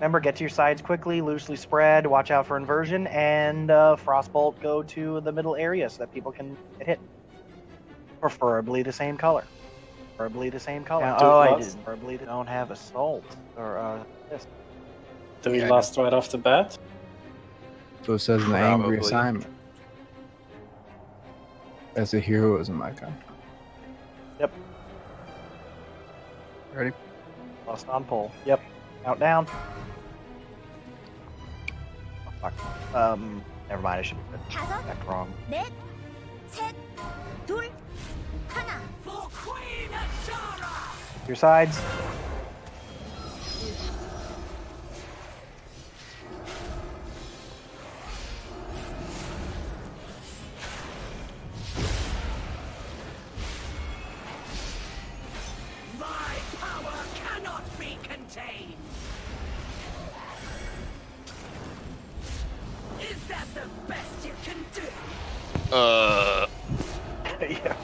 Remember, get to your sides quickly, loosely spread, watch out for inversion, and Frostbolt go to the middle area so that people can get hit. Preferably the same color. Preferably the same color. Yeah, Oh, I lost? did. Preferably don't have assault or this. Do we lost right off the bat? So it says an angry Probably. assignment. As a heroism icon. Yep. Ready? Lost on pole. Yep. Countdown. Oh, fuck. Never mind. I should have 다섯, that wrong. 넷, 셋, 둘, 하나. Your sides. Yeah.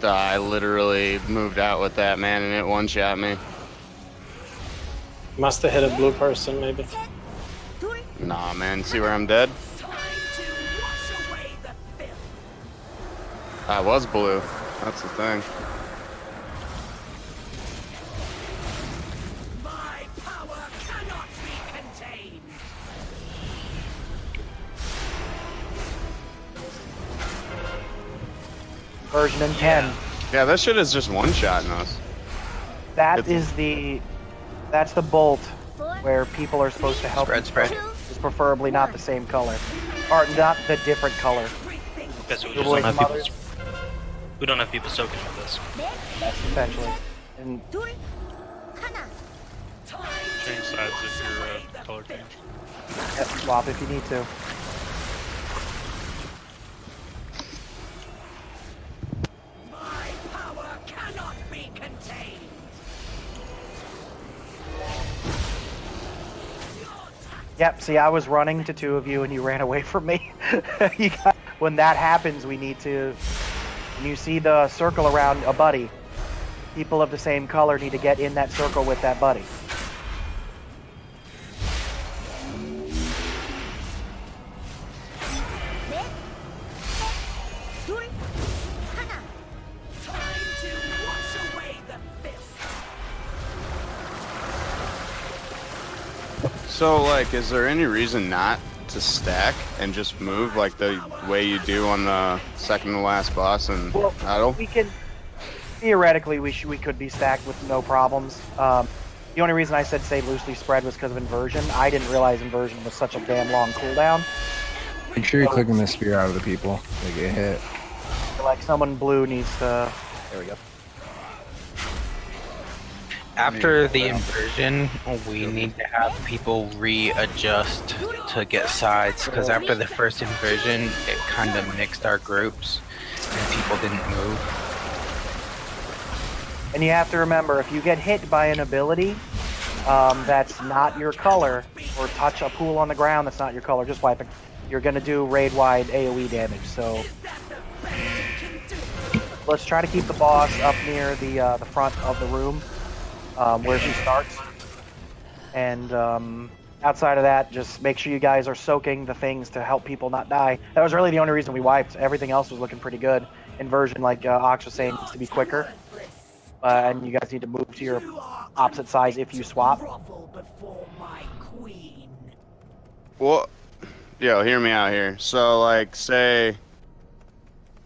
I literally moved out with that man and it one-shot me. Must have hit a blue person, maybe. Nah, man. See where I'm dead? I was blue. That's the thing. Version in 10. Yeah, that shit is just one-shotting us. That's the bolt where people are supposed to help. Spread. It's preferably not the same color, or not the different color. Okay, so we just don't have people. We don't have people soaking with this. That's essentially. And 둘, 하나. Change sides if you're color change. yep, swap if you need to. Yep, see, I was running to two of you and you ran away from me. When that happens, we need to... When you see the circle around a buddy, people of the same color need to get in that circle with that buddy. 넷, 셋, 둘, 하나. So, like, is there any reason not to stack and just move like the way you do on the second to last boss in Idle? We can... Theoretically, we could be stacked with no problems. The only reason I said stay loosely spread was because of inversion. I didn't realize inversion was such a damn long cooldown. Make sure you're clicking the spear out of the people. They get hit. Like, someone blue needs to... There we go. After the inversion, we need to have people readjust to get sides, because after the first inversion, it kind of mixed our groups, and people didn't move. And you have to remember, if you get hit by an ability that's not your color, or touch a pool on the ground that's not your color, just wipe it. You're going to do raid-wide AoE damage, so... Let's try to keep the boss up near the front of the room. Where she starts, and outside of that, just make sure you guys are soaking the things to help people not die. That was really the only reason we wiped. Everything else was looking pretty good. Inversion, like Ox was saying, needs to be quicker, and you guys need to move to your opposite sides if you swap. Well, yo, hear me out here. So, like, say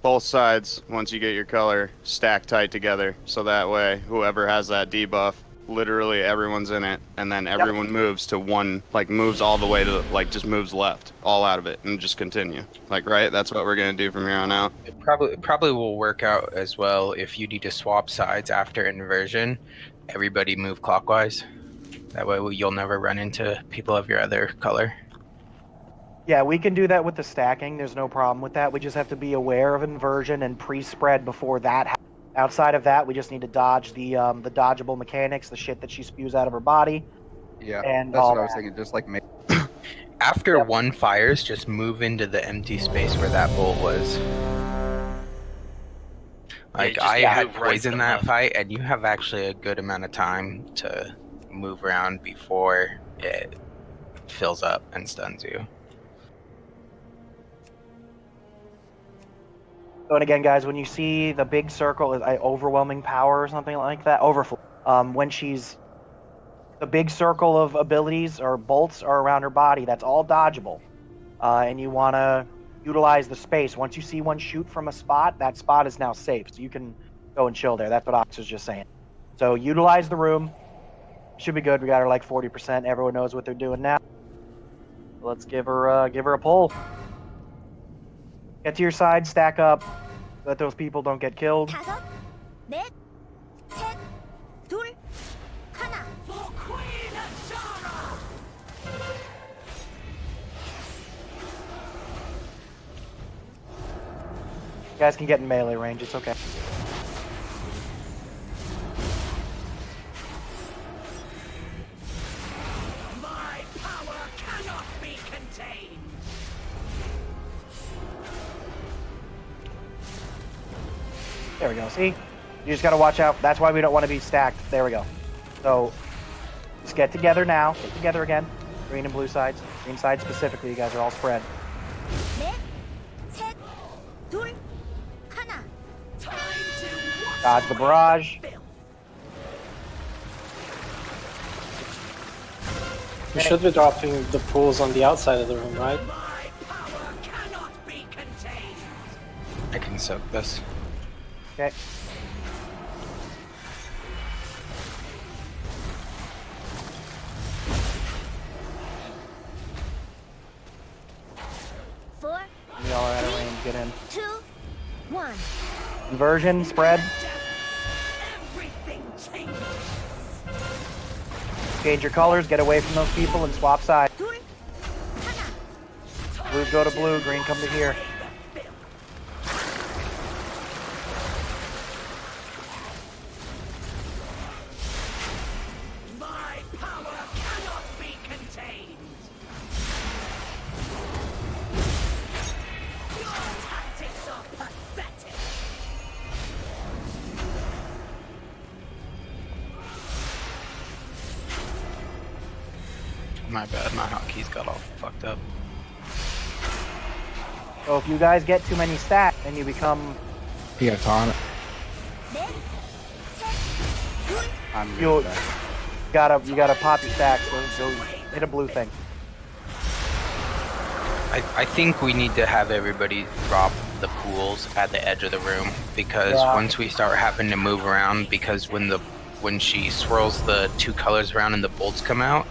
both sides, once you get your color, stack tight together, so that way whoever has that debuff, literally everyone's in it, and then everyone moves to one, like, moves all the way to, like, just moves left, all out of it, and just continue. Like, right? That's what we're gonna do from here on out. It probably will work out as well if you need to swap sides after inversion. Everybody move clockwise. That way you'll never run into people of your other color. Yeah, we can do that with the stacking. There's no problem with that. We just have to be aware of inversion and pre-spread before that happens. Outside of that, we just need to dodge the dodgeable mechanics, the shit that she spews out of her body. Yeah, and that's all what I was that. thinking. Just like me. After one fires, just move into the empty space where that bolt was. Like, just I had move right poison to that left. fight, and you have actually a good amount of time to move around before it fills up and stuns you. So, and again, guys, when you see the big circle, overwhelming power or something like that, overflow. When she's the big circle of abilities or bolts are around her body, that's all dodgeable, and you want to utilize the space. Once you see one shoot from a spot, that spot is now safe, so you can go and chill there. That's what Ox was just saying. So utilize the room. Should be good. We got her like 40%. Everyone knows what they're doing now. Let's give her a pull. Get to your side, stack up, let those people don't get killed. 다섯, 넷, 셋, 둘, 하나. You guys can get in melee range. It's okay. My power cannot be contained. There we go. See? You just got to watch out. That's why we don't want to be stacked. There we go. So, just get together now. Get together again. Green and blue sides. Green side specifically. You guys are all spread. 넷, 셋, 둘, 하나. Dodge the barrage. You should be dropping the pools on the outside of the room, right? My power cannot be contained. I can soak this. Okay. Four, We all are out of range. Get in. 2, 1. Inversion. Spread. Everything changes. Change your colors. Get away from those people and swap sides. 둘, 하나. Blues go to blue. Green come to here. My power cannot be contained. Your tactics are pathetic. My bad, my hotkeys got all fucked up. So if you guys get too many stacks, then you become You got a taunt. 넷, 셋, 둘, I'm good you with that. gotta pop your stacks. Go hit a blue thing. I think we need to have everybody drop the pools at the edge of the room, because Yeah. once we start having to move around, because when she swirls the two colors around and the bolts come out,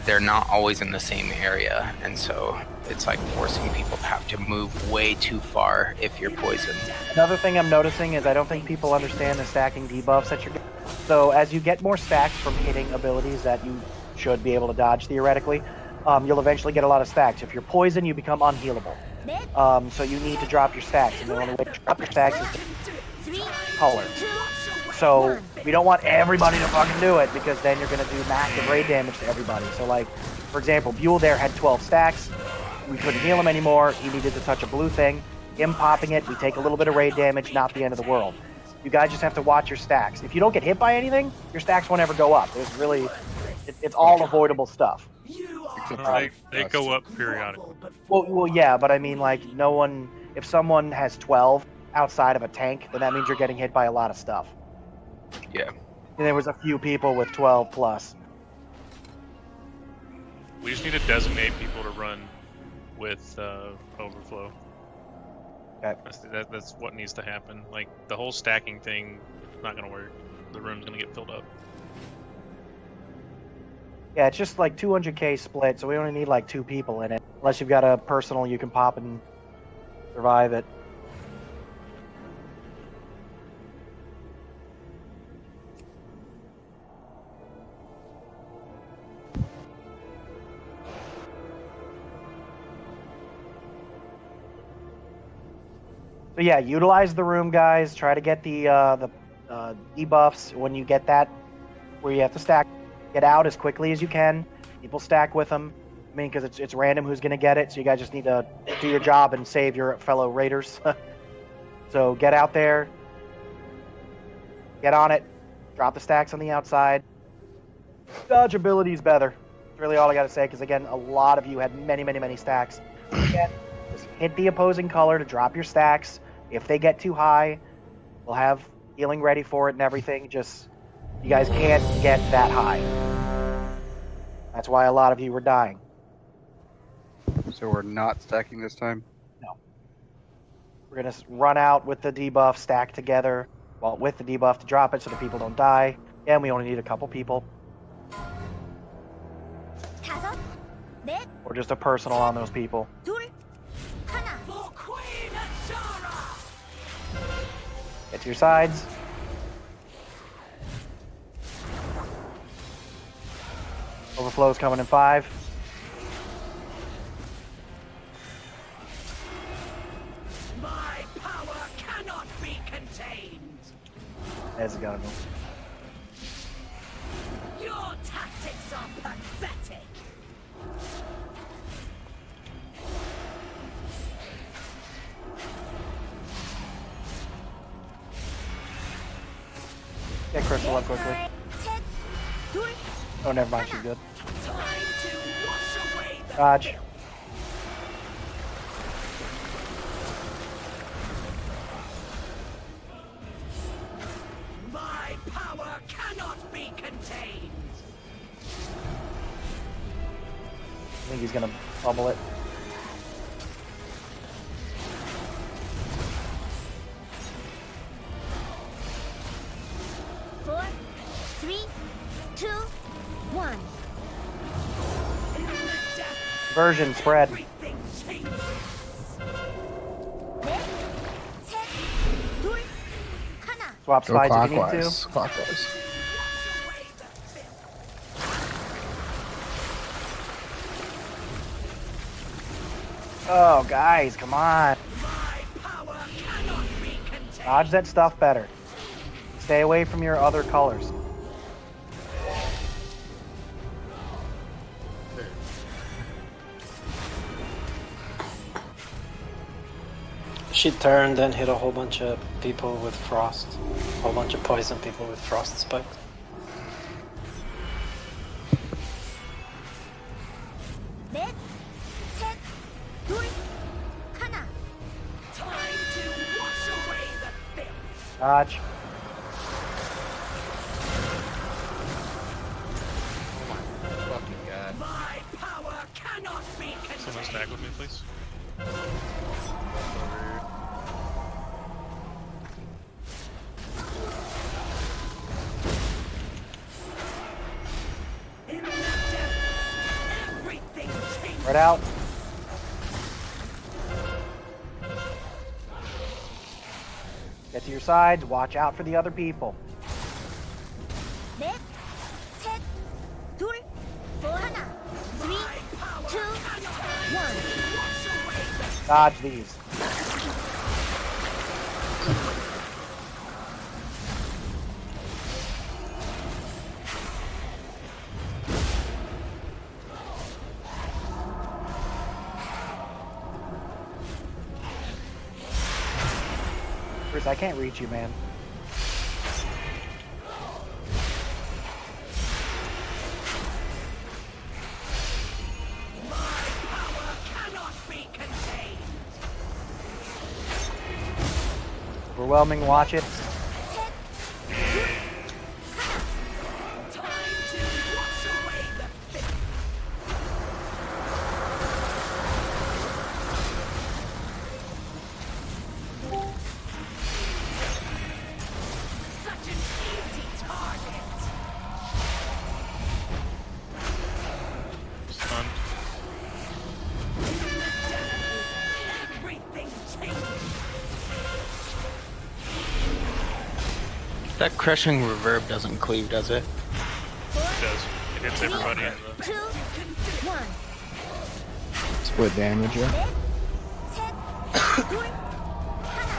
they're not always in the same area, and so it's like forcing people to have to move way too far if you're poisoned. Another thing I'm noticing is I don't think people understand the stacking debuffs that you're getting. So as you get more stacks from hitting abilities that you should be able to dodge theoretically, you'll eventually get a lot of stacks. If you're poisoned, you become unhealable. 넷, So you need to drop your stacks, and the only way to drop your stacks is to 3, color. 2, So we don't want everybody to fucking do it, because then you're gonna do massive raid damage to everybody. So like, for example, Buell there had 12 stacks. We couldn't heal him anymore. He needed to touch a blue thing. Him popping it, we take a little bit of raid damage, not the end of the world. You guys just have to watch your stacks. If you don't get hit by anything, your stacks won't ever go up. There's really, it's all avoidable stuff. Except They us. go up periodically. Well, yeah, but I mean, like, no one. If someone has 12 outside of a tank, then that means you're getting hit by a lot of stuff. Yeah. And there was a few people with 12 plus. We just need to designate people to run with overflow. Okay. That's what needs to happen. Like, the whole stacking thing is not gonna work. The room's gonna get filled up. Yeah, it's just like 200k split, so we only need like 2 people in it. Unless you've got a personal you can pop and survive it. So yeah, utilize the room, guys. Try to get the debuffs when you get that, where you have to stack. Get out as quickly as you can. People stack with them. I mean, because it's random who's going to get it, so you guys just need to do your job and save your fellow raiders. So get out there. Get on it. Drop the stacks on the outside. Dodge ability is better. That's really all I got to say, because again, a lot of you had many stacks. Again, just hit the opposing color to drop your stacks. If they get too high, we'll have healing ready for it and everything. Just, you guys can't get that high. That's why a lot of you were dying. So we're not stacking this time? We're going to run out with the debuff, stack together, well, with the debuff to drop it so the people don't die. And we only need a couple people. 다섯, 넷, Or just a personal on those people. 둘, 하나. For Queen Azara! Get to your sides. Overflow's coming in 5. My power cannot be contained! There's a gun. Your tactics are pathetic! Get Crystal up quickly. 셋, 둘, Oh, never mind. She's good. Time to wash away the Dodge. My power cannot be contained! I think he's going to bubble it. four, three, two, one. In the depths, Version spread. everything changes! 넷, 셋, 둘, 하나. Swap Go sides if you need clockwise. to. Clockwise. Wash away the filth! Oh, guys, come on. My power cannot be contained! Dodge that stuff better. Stay away from your other colors. She turned and hit a whole bunch of people with frost. A whole bunch of poison people with frost spikes. 넷, 셋, 둘, 하나. Time to wash away the filth! Dodge. Fucking god. My power cannot be Someone contained! stack with me, please. In the depths, everything changes! Spread out. Get to your sides. Watch out for the other people. 넷, 셋, 둘, 하나. Three, two, one. Wash away the Dodge these. Bruce, I can't reach you, man. power cannot be contained! Overwhelming, watch it. Time to wash away the filth! Such an easy target! Stunned. In the depths, everything changes! That crushing reverb doesn't cleave, does it? It does. It hits everybody in the. 2, 1. Split damage, yeah. 넷, 셋, 둘, 하나.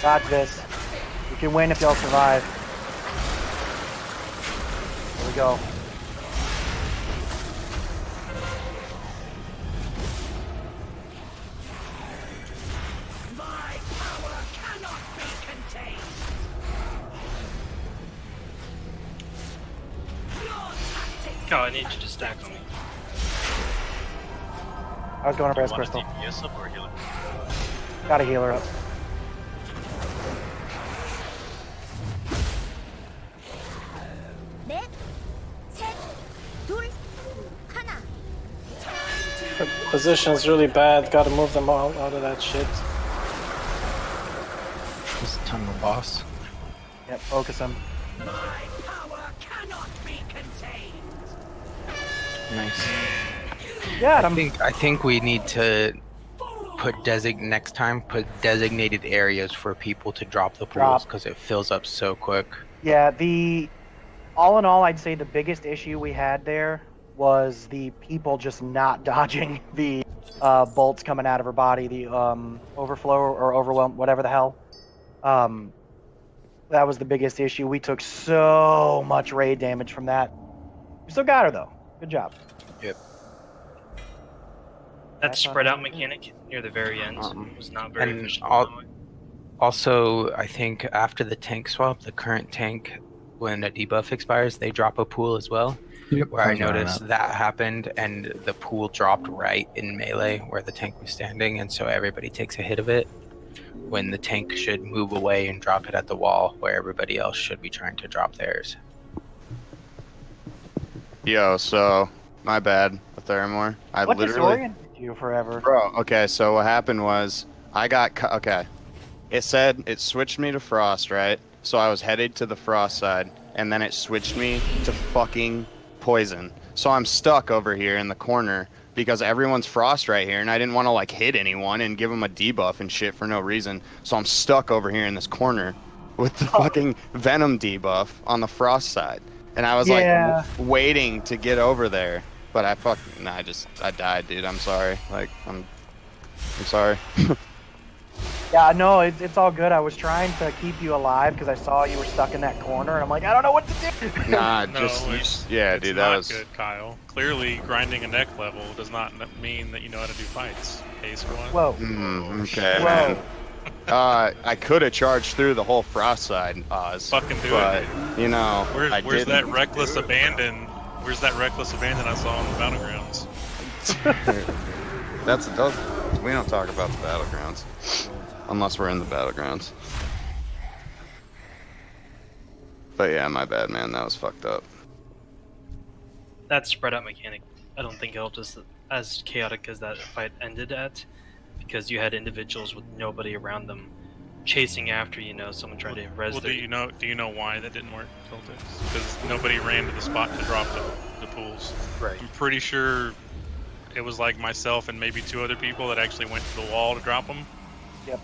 Dodge this. You can win if y'all survive. Here we go. My power cannot be contained! Oh, I need you to stack on me. I was going to Brass Want a Crystal. DPS up or a healer? Got a healer up. 넷, 셋, 둘, 하나. The position's really bad. Gotta move them all out of that shit. Just a ton of boss. Yep, focus him. My power cannot be contained. Nice. Yeah, I think we need to put next time put designated areas for people to drop the pools because it fills up so quick. Yeah, all in all, I'd say the biggest issue we had there was the people just not dodging the bolts coming out of her body, the overflow or overwhelm, whatever the hell. That was the biggest issue. We took so much raid damage from that. We still got her though. Good job. Yep. That spread out mechanic near the very end was not very And efficient. also, I think after the tank swap, the current tank, when a debuff expires, they drop a pool as well. Yep, Where I was running noticed up. that happened, and the pool dropped right in melee where the tank was standing, and so everybody takes a hit of it. When the tank should move away and drop it at the wall, where everybody else should be trying to drop theirs. Yo, so my bad, the Theramore. I What literally. disoriented you forever? Bro, okay, so what happened was I got okay. It said it switched me to Frost, right? So I was headed to the Frost side, and then it switched me to fucking Poison. So I'm stuck over here in the corner because everyone's Frost right here, and I didn't want to like hit anyone and give them a debuff and shit for no reason. So I'm stuck over here in this corner with the fucking Venom debuff on the Frost side, and I was like waiting to get over there. But I died, dude. I'm sorry. Like, I'm sorry. Yeah, no, it's all good. I was trying to keep you alive because I saw you were stuck in that corner, and I'm like, I don't know what to do. Nah, No, just yeah, it's dude. not That was good, Kyle. Clearly, grinding a neck level does not mean that you know how to do fights. Case for one. Whoa. okay, Whoa. man. I could have charged through the whole Frost side, Oz. Fucking do but, it. You know, Where's that reckless abandon? Where's that reckless abandon I saw on the battlegrounds? We don't talk about the battlegrounds unless we're in the battlegrounds. But yeah, my bad, man. That was fucked up. That spread out mechanic, I don't think helped us as chaotic as that fight ended at, because you had individuals with nobody around them chasing after, someone trying to res Well, their... do you know why that didn't work, Tilted? Because nobody ran to the spot to drop the pools. Right. I'm pretty sure it was like myself and maybe 2 other people that actually went to the wall to drop them. Yep.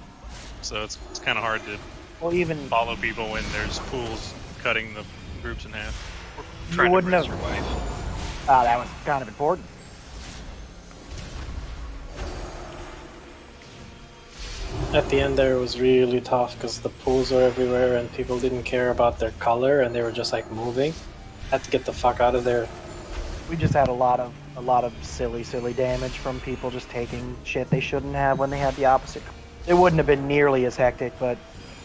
So it's kind of hard to even follow people when there's pools cutting the groups in half. You wouldn't have. That was kind of important. At the end there, it was really tough because the pools were everywhere and people didn't care about their color and they were just like moving. Had to get the fuck out of there. We just had a lot of silly damage from people just taking shit they shouldn't have when they had the opposite. It wouldn't have been nearly as hectic, but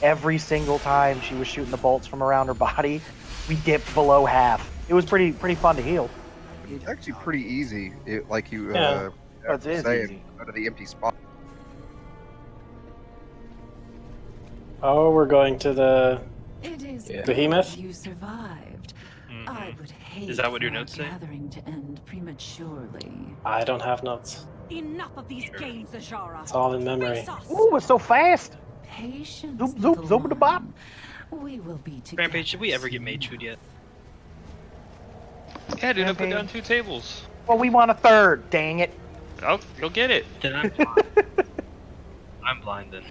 every single time she was shooting the bolts from around her body, we dipped below half. It was pretty fun to heal. It's actually pretty easy, like you It is say, easy. go to the empty spot. Oh, we're going to the It is Behemoth? You survived. I would hate Is that what your for our notes say? gathering to end prematurely. I don't have notes. Enough of these games, Azara. It's all in memory. Ooh, it's so fast. Patience. Zoop, zoop, the bop. We will be together. Rampage, should we ever get mage food yet? Yeah, dude, I put Rampage. down 2 tables. Well, we want a third. Dang it. Oh, go get it. Then I'm blind. I'm blind then.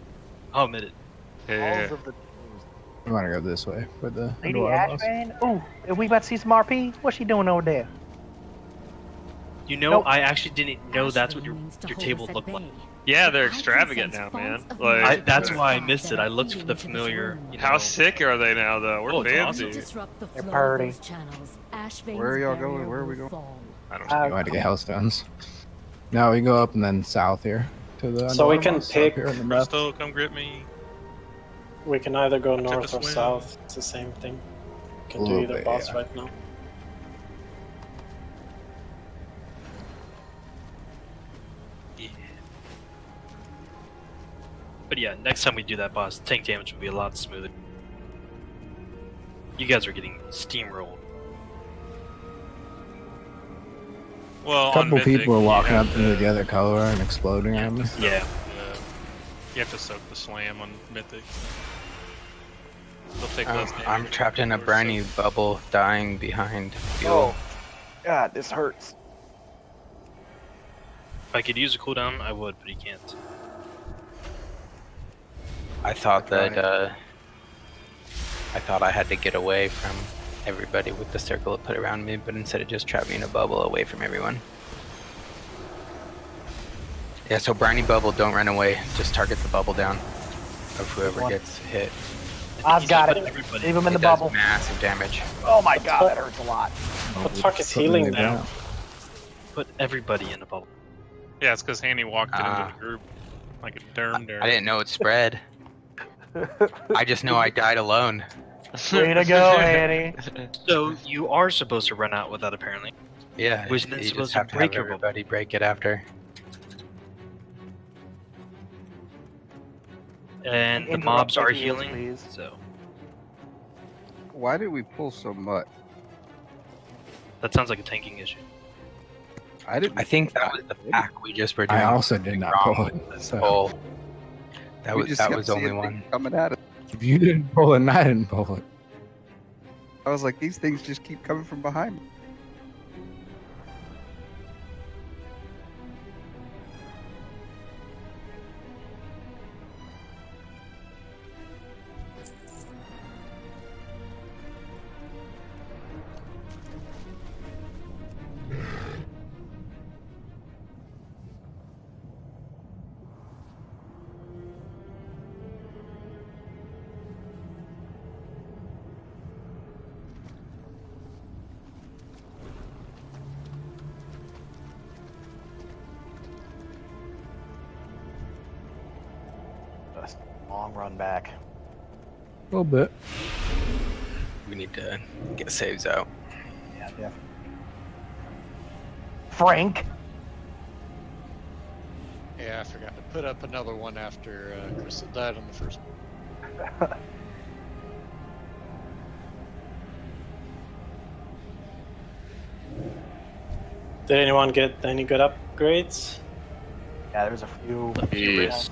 I'll admit it. Yeah. Balls of the We want to go this way for the Lady dwarf boss. Ashman. Ooh, if we about to see some RP, what's she doing over there? Nope. I actually didn't know that's what your table hold us looked at like. bay. Yeah, they're I extravagant can now, sense man. bonds of Like, magic That's why I bonds missed it. that I are looked for the into this familiar. room. how sick are they now, though? We're Oh, it's fancy. awesome. Disrupt the They're flow party. of those channels. Ashvane's Where are y'all barrier going? Where are we will going? fall. I don't know. You want to get Hellstones. No, we go up and then south here to the. So we underwater can boss up pick- here in the left. Crystal, come grip me. We can either go took a north or swim. south. It's the same thing. We can do A little either bit, boss yeah. right now. But yeah, next time we do that boss, tank damage will be a lot smoother. You guys are getting steamrolled. Well, A couple on Mythic, people are you walking have up into to- the other color and exploding you on me. have to soak Yeah. you have to soak the slam on Mythic. They'll take less damage. I'm trapped in a or briny soak. bubble, dying behind fuel. Oh, God, this hurts. If I could use a cooldown, I would, but he can't. I thought Try that I thought I had to get away from everybody with the circle it put around me, but instead it just trapped me in a bubble away from everyone. Yeah, so briny bubble, don't run away. Just target the bubble down of whoever One. gets hit. Oz He's got put it. everybody- Leave him in the It does bubble. massive damage. Oh my God, that hurts a lot. What the fuck is Something healing in the now? ground. Put everybody in a bubble. Yeah, it's because Hannie walked it into Ah. the group like a derm. I didn't know it spread. I just know I died alone. Way to go, Hannie. So you are supposed to run out with that, apparently. Yeah, Wasn't you it just supposed have to to break have your bubble? everybody break it after. And the Interrupt mobs my are heals, healing, please. so Why did we pull so much? that sounds like a tanking issue. I didn't. I think that was the pack we just were doing. I also did something not wrong pull with it. this So pull. That We was just that kept was the only seeing one. things coming at us. if you didn't pull it, and I didn't pull it. I was like, these things just keep coming from behind me. Just long run back. A little bit. We need to get saves out. Yeah, definitely. Frank. Yeah, I forgot to put up another one after Chris had died on the first one. Did anyone get any good upgrades? Yeah, there's a few. Yes.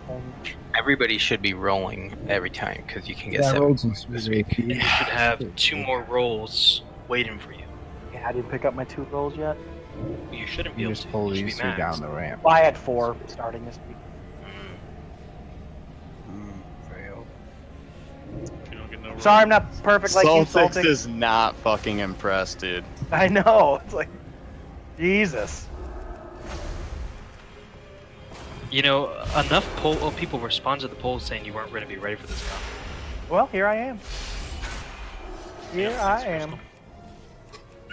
Everybody should be rolling every time because you can get Yeah, I 7 rolled some points this sweet week. And you should have 2 more rolls waiting for you. Yeah, I didn't pick up my 2 rolls yet. You shouldn't be You able just to. pull You should these be two maxed. down the ramp. Well, I had 4 starting this week. Fail. You don't get no Sorry, I'm not perfect like you, Soltix Soltix. is not fucking impressed, dude. I know. It's like, Jesus. You know, enough people respond to the poll saying you weren't going to be ready for this con. Well, here I am. Here I am.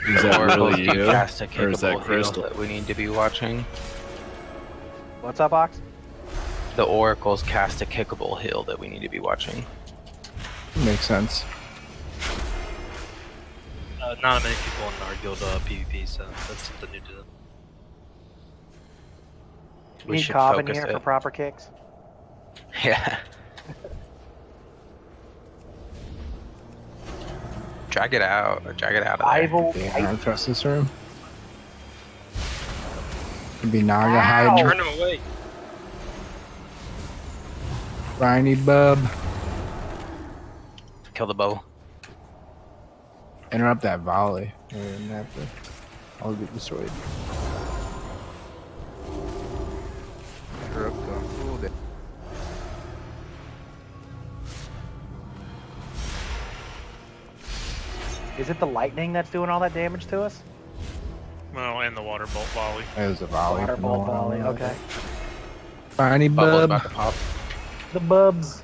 Is that Oracle's really you? cast a Or is that kickable heal Crystal? that we need to be watching. What's up, Ox? The Oracle's cast a kickable heal that we need to be watching. Makes sense. Not many people in our guild PvP, so that's something new to them. You We need should Cobb in focus here it. for proper kicks. Yeah. Drag it out, or drag it out of I there. will. Yeah, I don't trust this room. Could be Naga Ow. hiding. Turn him away. Briny bub. Kill the bow. Interrupt that volley. And have to all get destroyed. Interrupt on cooldown. Is it the lightning that's doing all that damage to us? Well, and the water bolt volley. It was a volley. Water bolt volley. Okay. Briny Bubble's bub. about to pop. The bubs.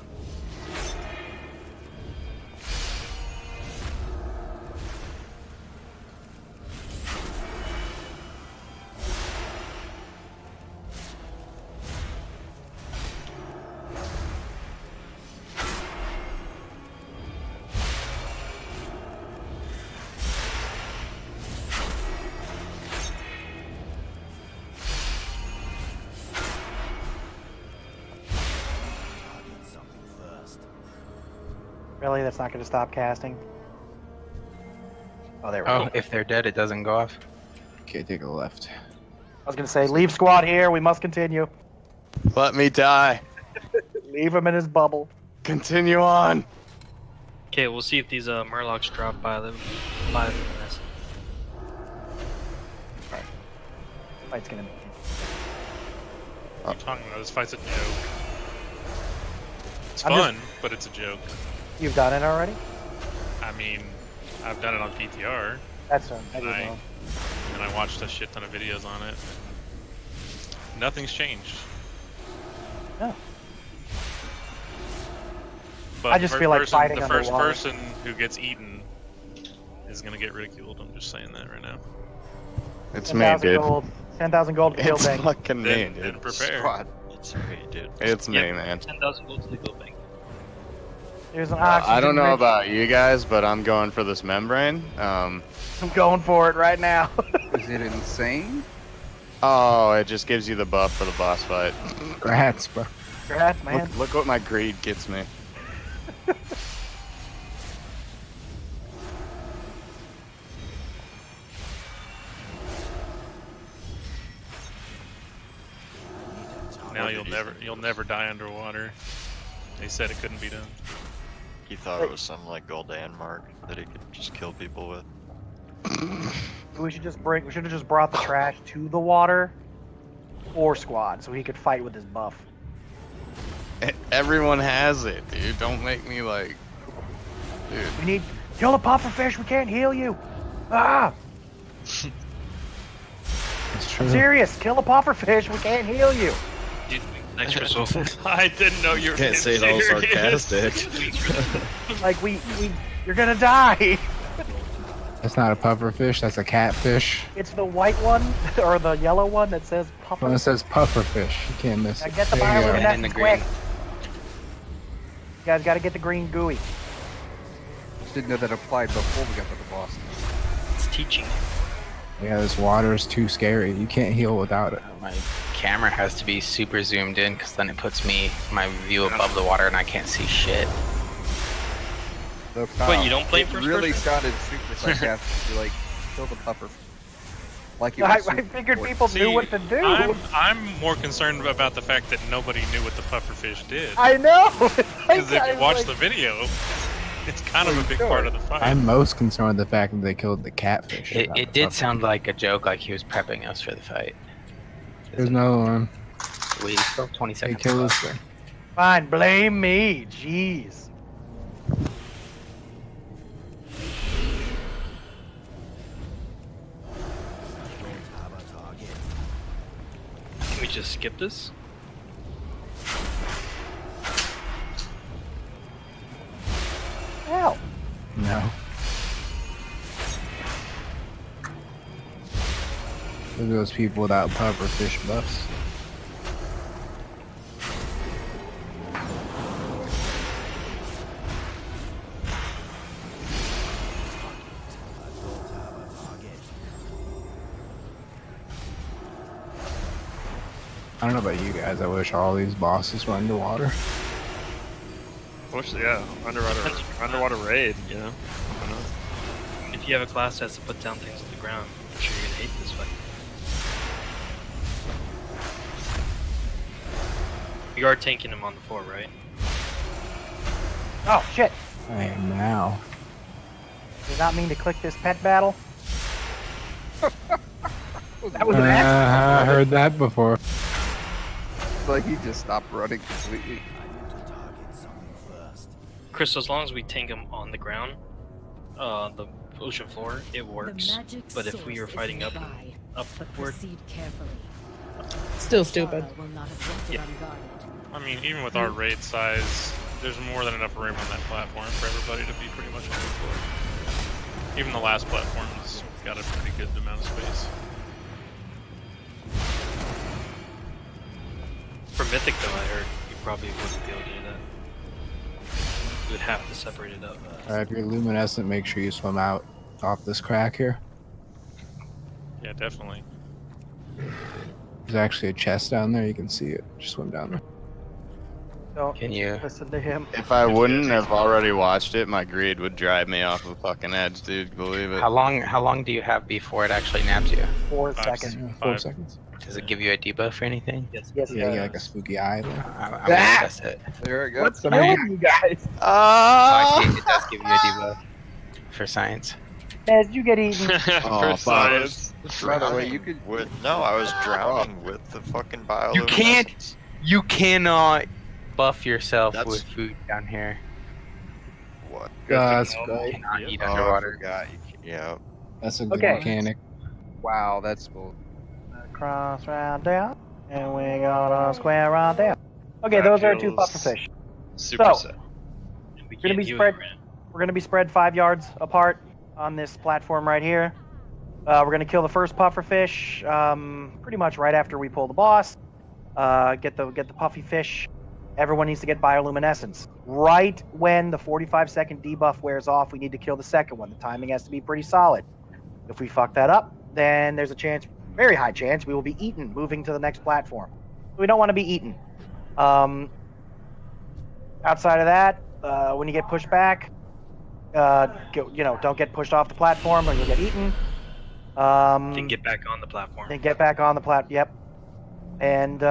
Really? That's not going to stop casting? Oh, there we go. Oh, if they're dead, it doesn't go off. Okay, take a left. I was going to say, leave squad here. We must continue. Let me die. Leave him in his bubble. Continue on. Okay, we'll see if these Murlocs drop by the mess. Fight's going to be... What are you talking about? This fight's a joke. It's I'm fun, but it's a joke. You've done it already? I mean, I've done it on PTR. That's right. I and didn't know. and I watched a shit ton of videos on it. Nothing's changed. No. But I just feel like fighting the first underwater. person who gets eaten is gonna get ridiculed. I'm just saying that right now. It's me, 10,000 dude. gold. 10,000 gold to kill It's Bank. fucking me, Then dude. prepare. Squad. It's me, dude. It's me, man. 10,000 gold to the gold bank. There's an oxygen I don't know rich- about you guys, but I'm going for this membrane. I'm going for it right now. Is it insane? Oh, it just gives you the buff for the boss fight. Grats, bro. Congrats, man. Look what my greed gets me. Now you'll never die underwater. They said it couldn't be done. He thought it was some like Goldan mark that he could just kill people with. We should have just brought the trash to the water or squad so he could fight with his buff. Everyone has it, dude. Don't make me like... Dude. We need... Kill the pufferfish, we can't heal you! Ah! It's true. I'm serious, kill the pufferfish, we can't heal you! Dude, next Crystal. I didn't know you were Can't say it being all serious. sarcastic. Like, you're gonna die! That's not a puffer fish. That's a catfish. It's the white one, or the yellow one that says puffer. When it says puffer fish, you can't miss Now it. get the There you go. bioluminescence in the quick! green. You guys gotta get the green gooey. Just didn't know that applied before we got to the boss. It's teaching. Yeah, this water is too scary. You can't heal without it. My camera has to be super zoomed in because then it puts my view above the water and I can't see shit. So, Wait, you don't play it first really person? sounded super sarcastic. You're like, kill the puffer. Like it I was super figured important. people knew what to do. I'm more concerned about the fact that nobody knew what the pufferfish did. I know! Because if you watch the video, it's kind of a big part of the fight. I'm most concerned with the fact that they killed the catfish. It, not it the did puffer. sound like a joke, like he was prepping us for the fight. There's another one. We still have 20 They seconds. kill left. this thing. Fine, blame me. Jeez. Can we just skip this? Hell. No. Look at those people without puffer fish buffs. I don't know about you guys. I wish all these bosses were underwater. Yeah, underwater raid, you know? Why not? If you have a class that has to put down things on the ground, I'm sure you're gonna hate this fight. You are tanking him on the floor, right? Oh, shit. I am now. Did not mean to click this pet battle. That was an I heard that before. It's like he just stopped running completely. Chris, as long as we tank him on the ground, the ocean floor, it works. magic But if we are source is fighting nearby, upward, proceed carefully. Still stupid. Will not have Yeah. unguarded. I mean, even with our raid size, there's more than enough room on that platform for everybody to be pretty much on the floor. Even the last platform's got a pretty good amount of space. For Mythic though, I heard you probably wouldn't be able to do that. You would have to separate it up. Alright, if you're luminescent, make sure you swim out off this crack here. Yeah, definitely. There's actually a chest down there. You can see it. Just swim down there. Don't Can you? listen to him. If I wouldn't have already watched it, my greed would drive me off the fucking edge, dude. Believe it. How long do you have before it actually naps you? 4 5 seconds. Yeah, 4 5. seconds. Does it give you a debuff or anything? Yes. Yes, Yeah, you get like a does. spooky eye there. I'm gonna test it. There it goes. What's killing you guys? Oh, I see. It does give you a debuff for science. As you get eaten. For science. By the way, you Drowning could. with no, I was drowning with the fucking bioluminescence. You can't. You cannot buff yourself That's- with food down here. What? That's You great. cannot eat Oh, I underwater. forgot. Yeah. That's a good Okay. mechanic. Wow, that's cool. Cross round down. And we gonna square round down. Okay, That those are 2 feels pufferfish. Super So- set. We We're gonna can't be heal spread. you, Grant. We're gonna be spread 5 yards apart on this platform right here. We're gonna kill the first pufferfish pretty much right after we pull the boss. Get the puffy fish. Everyone needs to get bioluminescence. Right when the 45-second debuff wears off, we need to kill the second one. The timing has to be pretty solid. If we fuck that up, then there's a chance, very high chance, we will be eaten moving to the next platform. We don't want to be eaten. Outside of that, when you get pushed back, don't get pushed off the platform or you'll get eaten. Can get back on the platform. Then get back on the platform. Yep. And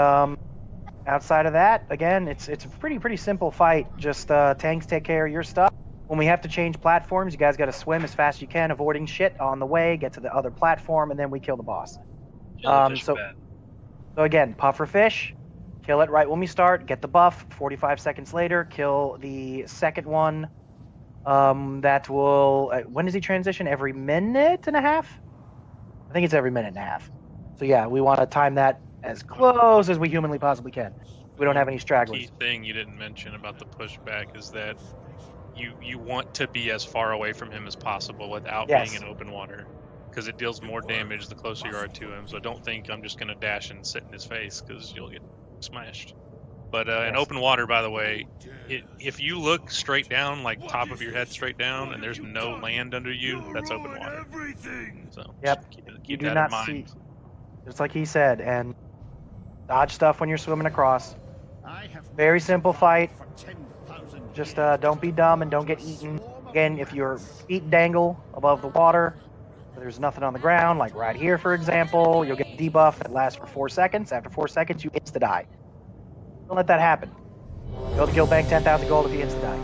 outside of that, again, it's a pretty simple fight. Just tanks take care of your stuff. When we have to change platforms, you guys got to swim as fast as you can, avoiding shit on the way. Get to the other platform, and then we kill the boss. Jellyfish so- are bad. So again, pufferfish, kill it right when we start. Get the buff. 45 seconds later, kill the second one. That will. When does he transition? Every minute and a half? I think it's every minute and a half. So yeah, we want to time that as close as we humanly possibly can. We don't have any stragglers. Key thing you didn't mention about the pushback is that you want to be as far away from him as possible without Yes. being in open water, because it deals more damage the closer you are to him. So don't think I'm just gonna dash and sit in his face, because you'll get smashed. But in open water, by the way, if you look straight down, like top of your head straight down, and there's no land under you, that's open water. So Yep. keep You do that not in mind. see, just like he said, and dodge stuff when you're swimming across. Very simple fight. Just don't be dumb and don't get eaten. Again, if your feet dangle above the water, there's nothing on the ground, like right here, for example, you'll get a debuff that lasts for 4 seconds. After 4 seconds, you insta-die. Don't let that happen. Go to Guild Bank 10,000 gold if you insta-die.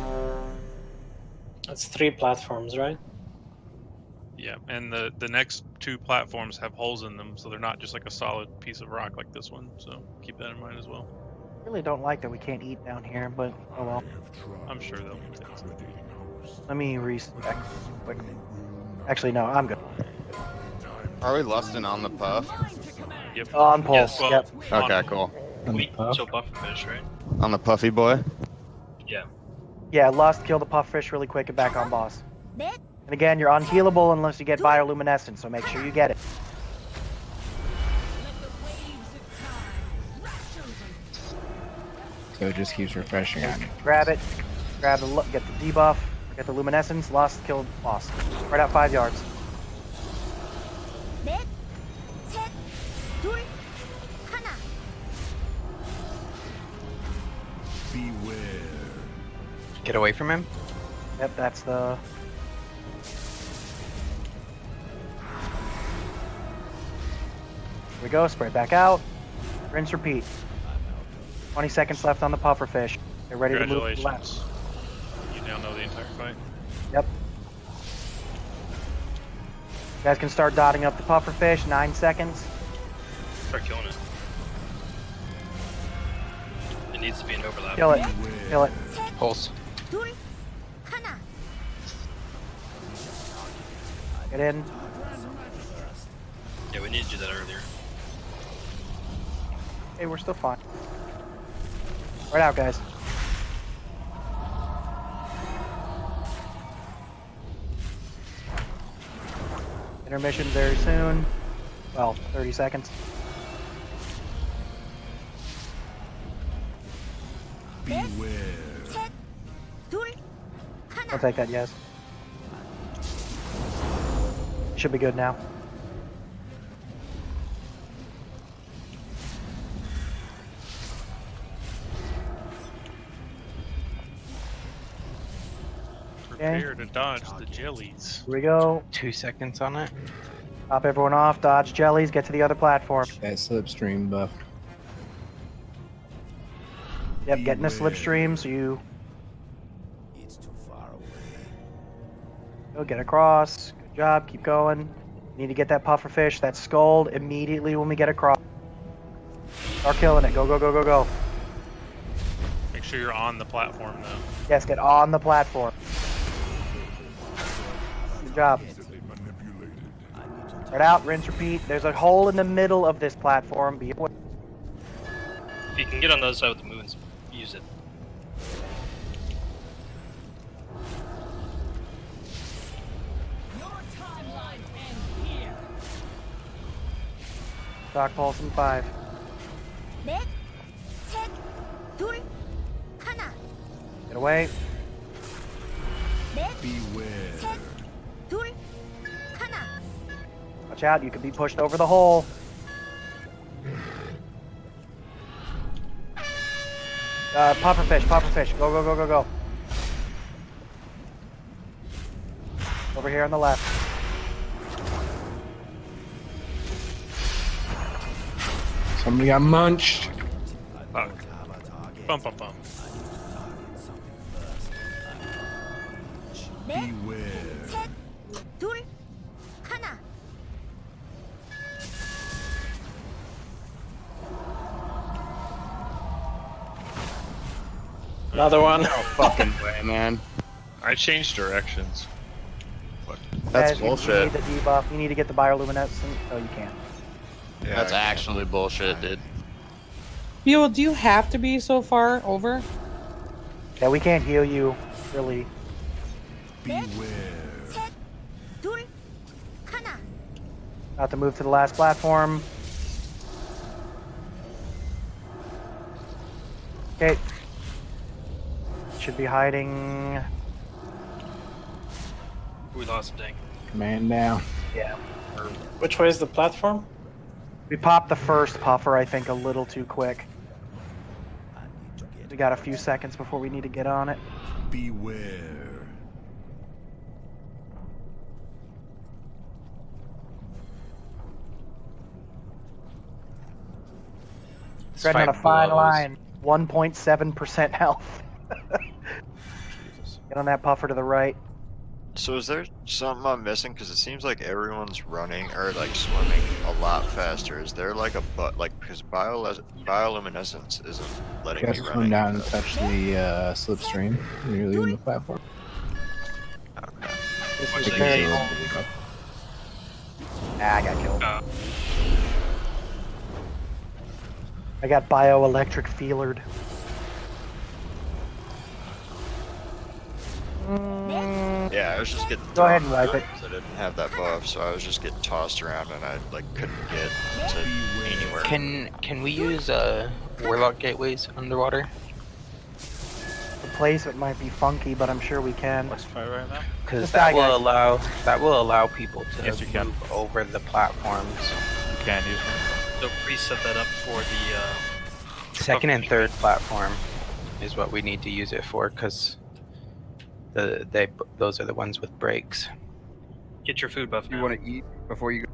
That's 3 platforms, right? Yeah, and the next 2 platforms have holes in them, so they're not just like a solid piece of rock like this one. So keep that in mind as well. Really don't like that we can't eat down here, but oh well. I'm sure they'll fix it. Let me reset quickly. Actually, no, I'm good. Are we lusting on the puff? Yep. On pulse. Yes, well, Yep. Okay, cool. We kill pufferfish, right? On the puffy boy? Yeah. Yeah, lust, kill the pufferfish really quick and back on boss. And again, you're unhealable unless you get bioluminescence, so make sure you get it. So it just keeps refreshing on you. Grab it, get the debuff, get the luminescence, lust, kill boss. Right out 5 yards. Get away from him. Yep, that's the... Here we go, spread back out. Rinse, repeat. 20 seconds left on the pufferfish. Get ready to move to the left. Congratulations. You now know the entire fight. Yep. You guys can start dotting up the pufferfish. 9 seconds. Start killing it. It needs to be an overlap. Kill it. Kill it. Pulse. Get in. Yeah, we need to do that earlier. Hey, we're still fine. Right out, guys. Intermission very soon. Well, 30 seconds. I'll take that, yes. Should be good now. Prepare to dodge the jellies. Here we go. 2 seconds on it. Top everyone off, dodge jellies, get to the other platform. That slipstream buff. Yep, get in a slipstream so you go get across. Good job, keep going. Need to get that pufferfish, that scold immediately when we get across. Start killing it. Go, go, go, go, go. Make sure you're on the platform though. Yes, get on the platform. Good job. Right out, rinse, repeat. There's a hole in the middle of this platform. Be aware. If you can get on the other side with the moons, use it. Shock pulse in 5. 넷, 셋, 둘, 하나. Get away. 넷, 셋, 둘, 하나. Watch out, you could be pushed over the hole. Pufferfish, pufferfish. Go, go, go, go, go. Over here on the left. Somebody got munched. Fuck. Bum, bum, bum. 넷, 셋, 둘, 하나. Another one. No fucking way, man. I changed directions. That's Guys, You bullshit. need the debuff. You need to get the bioluminescent. Oh, you can't. Yeah, That's actually bullshit, dude. Yo, do you have to be so far over? Yeah, we can't heal you, really. 넷, 셋, 둘, 하나. About to move to the last platform. Okay. Should be hiding. We lost a tank. Man down. Yeah. Which way is the platform? We popped the first puffer, I think, a little too quick. We got a few seconds before we need to get on it. Beware. Treading on a fight fine blows. line. 1.7% health. Get on that puffer to the right. So is there something I'm missing? Because it seems like everyone's running or like swimming a lot faster. Is there like a because bioluminescence isn't letting Just me come run down any and faster. touch the slipstream. You're leaving the platform. This What's is the very case? vulnerable. Ah, I got killed. I got bioelectric feelered. Yeah, I was just getting Go ahead thrown and wipe around it. 'cause I didn't have that buff, so I was just getting tossed around and I like couldn't get to anywhere. Can we use warlock gateways underwater? The placement might be funky, but I'm sure we can. Let's fight right now. Because Just die, guys. that will allow people to Yes, you can. move over the platforms. You can use one. So reset that up for the Second and third platform is what we need to use it for, because those are the ones with breaks. get your food buff. You now. want to eat before you go?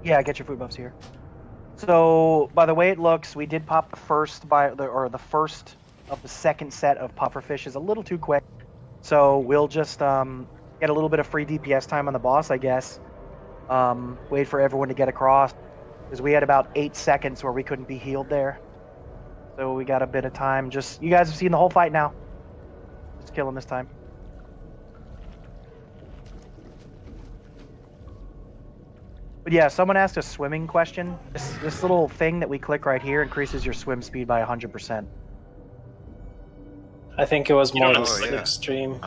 Yeah, get your food buffs here. So, by the way it looks, we did pop the first the first of the second set of pufferfish a little too quick. So we'll just get a little bit of free DPS time on the boss, I guess. Wait for everyone to get across, because we had about 8 seconds where we couldn't be healed there. So we got a bit of time. Just you guys have seen the whole fight now. Just kill him this time. But yeah, someone asked a swimming question. This little thing that we click right here increases your swim speed by 100%. I think it was more the Oh, yeah. slipstream.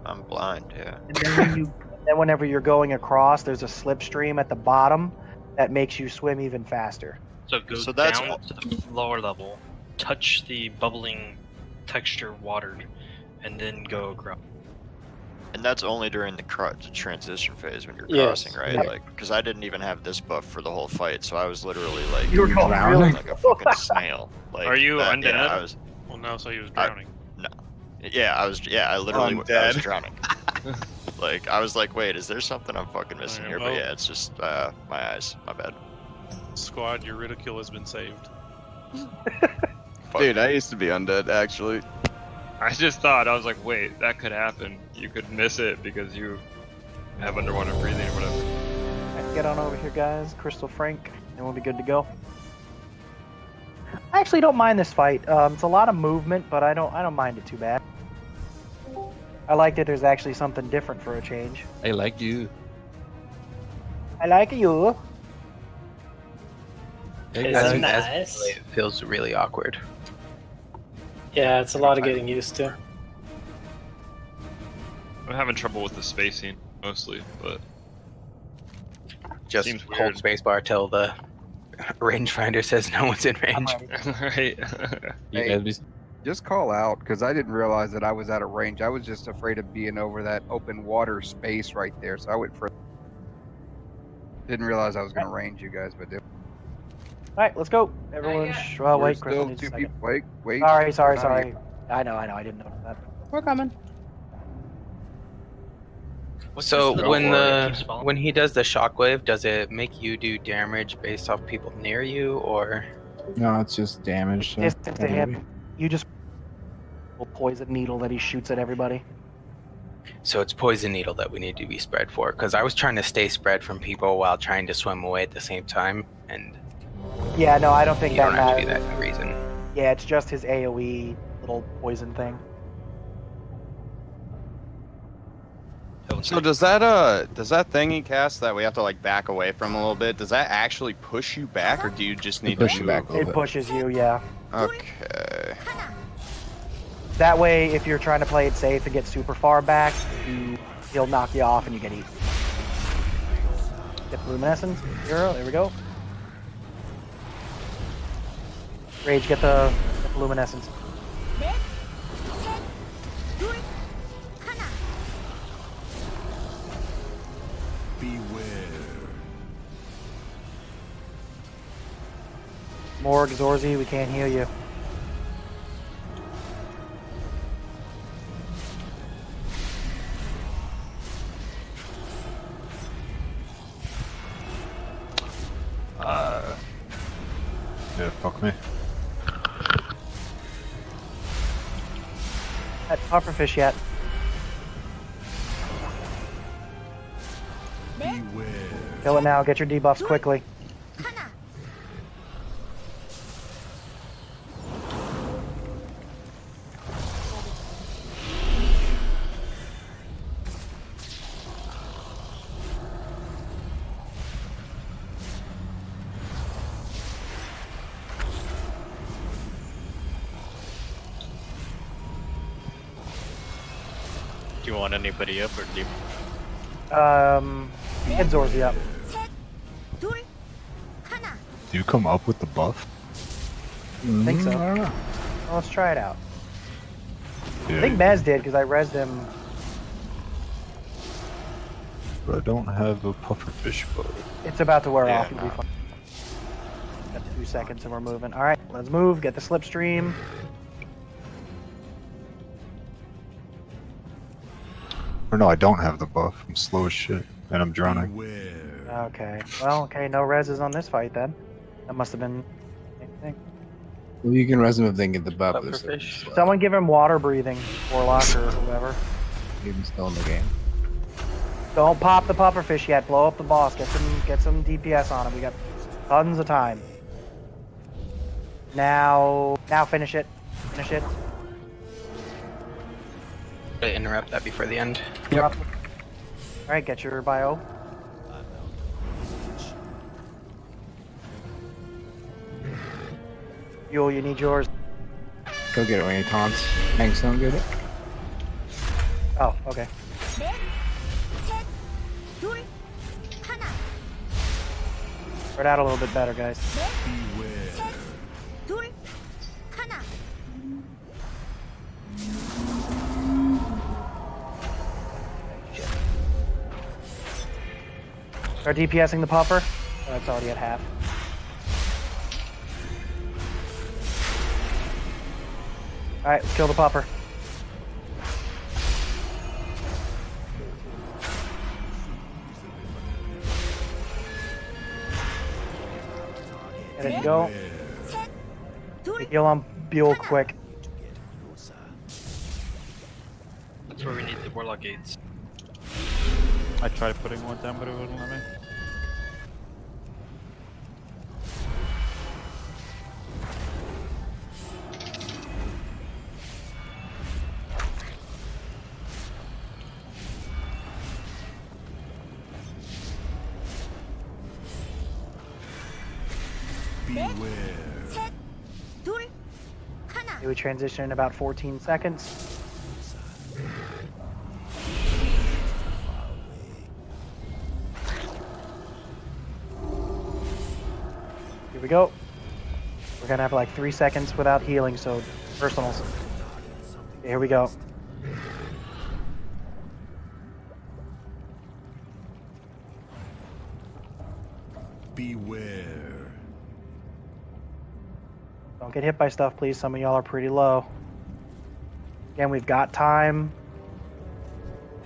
I'm blind, yeah. And then whenever you're going across, there's a slipstream at the bottom that makes you swim even faster. So go So that's down to the lower level, touch the bubbling texture water, and then go across. And that's only during the transition phase when you're Yes. crossing, right? Yep. Like, because I didn't even have this buff for the whole fight, so I was literally like, You were going drowning? really like a fucking snail. Like, Are you undead? Yeah, I was. Well, no, so he was drowning. Yeah, I was. Yeah, I literally I'm I was dead. drowning. Like, I was like, wait, is there something I'm fucking missing here? But well- yeah, it's just my eyes. My bad. Squad, your ridicule has been saved. Dude, I used to be undead, actually. I just thought, I was like, wait, that could happen. You could miss it because you have underwater breathing or whatever. Alright, get on over here, guys. Crystal Frank, and we'll be good to go. I actually don't mind this fight. It's a lot of movement, but I don't mind it too bad. I like that there's actually something different for a change. I like you. I like you. As That's soon as nice. it feels really awkward. Yeah, it's a lot of getting used to. I'm having trouble with the spacing mostly, but Just seems hold weird. spacebar till the rangefinder says no one's in range. Right. You Hey, guys be just call out because I didn't realize that I was out of range. I was just afraid of being over that open water space right there, so I went for. Didn't realize I was going to range you guys, but did. Alright, let's go. Everyone, oh We're wait, Crystal still needs a 2 second. people. Wait, wait. Sorry. We're not even- I know, I didn't notice that. We're coming. So this when little keep spelling? when he does the shockwave, does it make you do damage based off people near you, or? No, it's just damage. So Distance to him. You just will poison needle that he shoots at everybody. So it's poison needle that we need to be spread for, because I was trying to stay spread from people while trying to swim away at the same time, and Yeah, no, I don't think you that don't have to matters. do that for a reason. Yeah, it's just his AoE little poison thing. So does that thing he casts that we have to like back away from a little bit, does that actually push you back, or do you just need push to you move? back a little It bit. pushes you, yeah. Okay. That way, if you're trying to play it safe and get super far back, he'll knock you off and you get eaten. Get luminescence. 0. There we go. Rage, get the luminescence. Beware. Morg, Zorzi, we can't heal you. yeah, fuck me. That pufferfish yet. Beware. Kill it now. Get your debuffs quickly. Do you want anybody up or do you... Get Zorzi up. Do you come up with the buff? I think so. I don't know. Well, let's try it out. Yeah, I think Mez did because I rezzed him. but I don't have a pufferfish bow. It's about to wear Yeah, off. You'll be fine. Got 2 seconds and we're moving. All right, let's move. Get the slipstream. Or no, I don't have the buff. I'm slow as shit, and I'm drowning. Beware. Okay. Well, okay. No rezzes on this fight then. That must have been. Thing. Well, you can res him if they can get the buff. Pufferfish. Someone give him water breathing, Warlock or whoever. Even still in the game. Don't pop the pufferfish yet. Blow up the boss. Get some DPS on him. We got tons of time. Now finish it. Finish it. To interrupt that before the end. Yep. All right, get your bio. Yule, you need yours. Go get it when he taunts. Hanks don't get it. Oh, okay. Spread out a little bit better, guys. Beware. Start DPSing the puffer. Oh, it's already at half. Alright, let's kill the puffer. Ready to go. Heal on Buell quick. That's where we need the Warlock Gates. I tried putting one down, but it wouldn't let me. Okay, we transition in about 14 seconds. Here we go. We're gonna have like 3 seconds without healing, so personals. Okay, here we go. Beware. Don't get hit by stuff, please. Some of y'all are pretty low. Again, we've got time.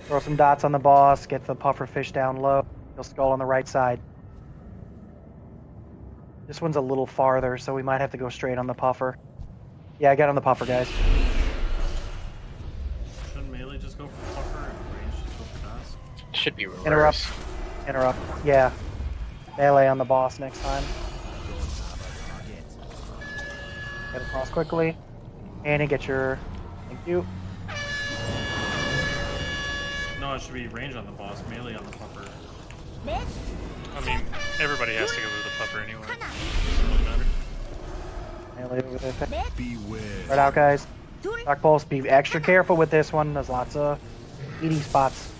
Throw some dots on the boss. Get the puffer fish down low. He'll skull on the right side. This one's a little farther, so we might have to go straight on the puffer. Yeah, get on the puffer, guys. Shouldn't melee just go for puffer and range just go for dust? Should be reverse. Interrupt. Interrupt. Yeah. Melee on the boss next time. Get across quickly. Hannie, get your... Thank you. No, it should be range on the boss, melee on the puffer. I mean, everybody has to go to the puffer anyway. Doesn't really matter. Melee over there. Beware. Right out, guys. Dark Pulse, be extra careful with this one. There's lots of eating spots.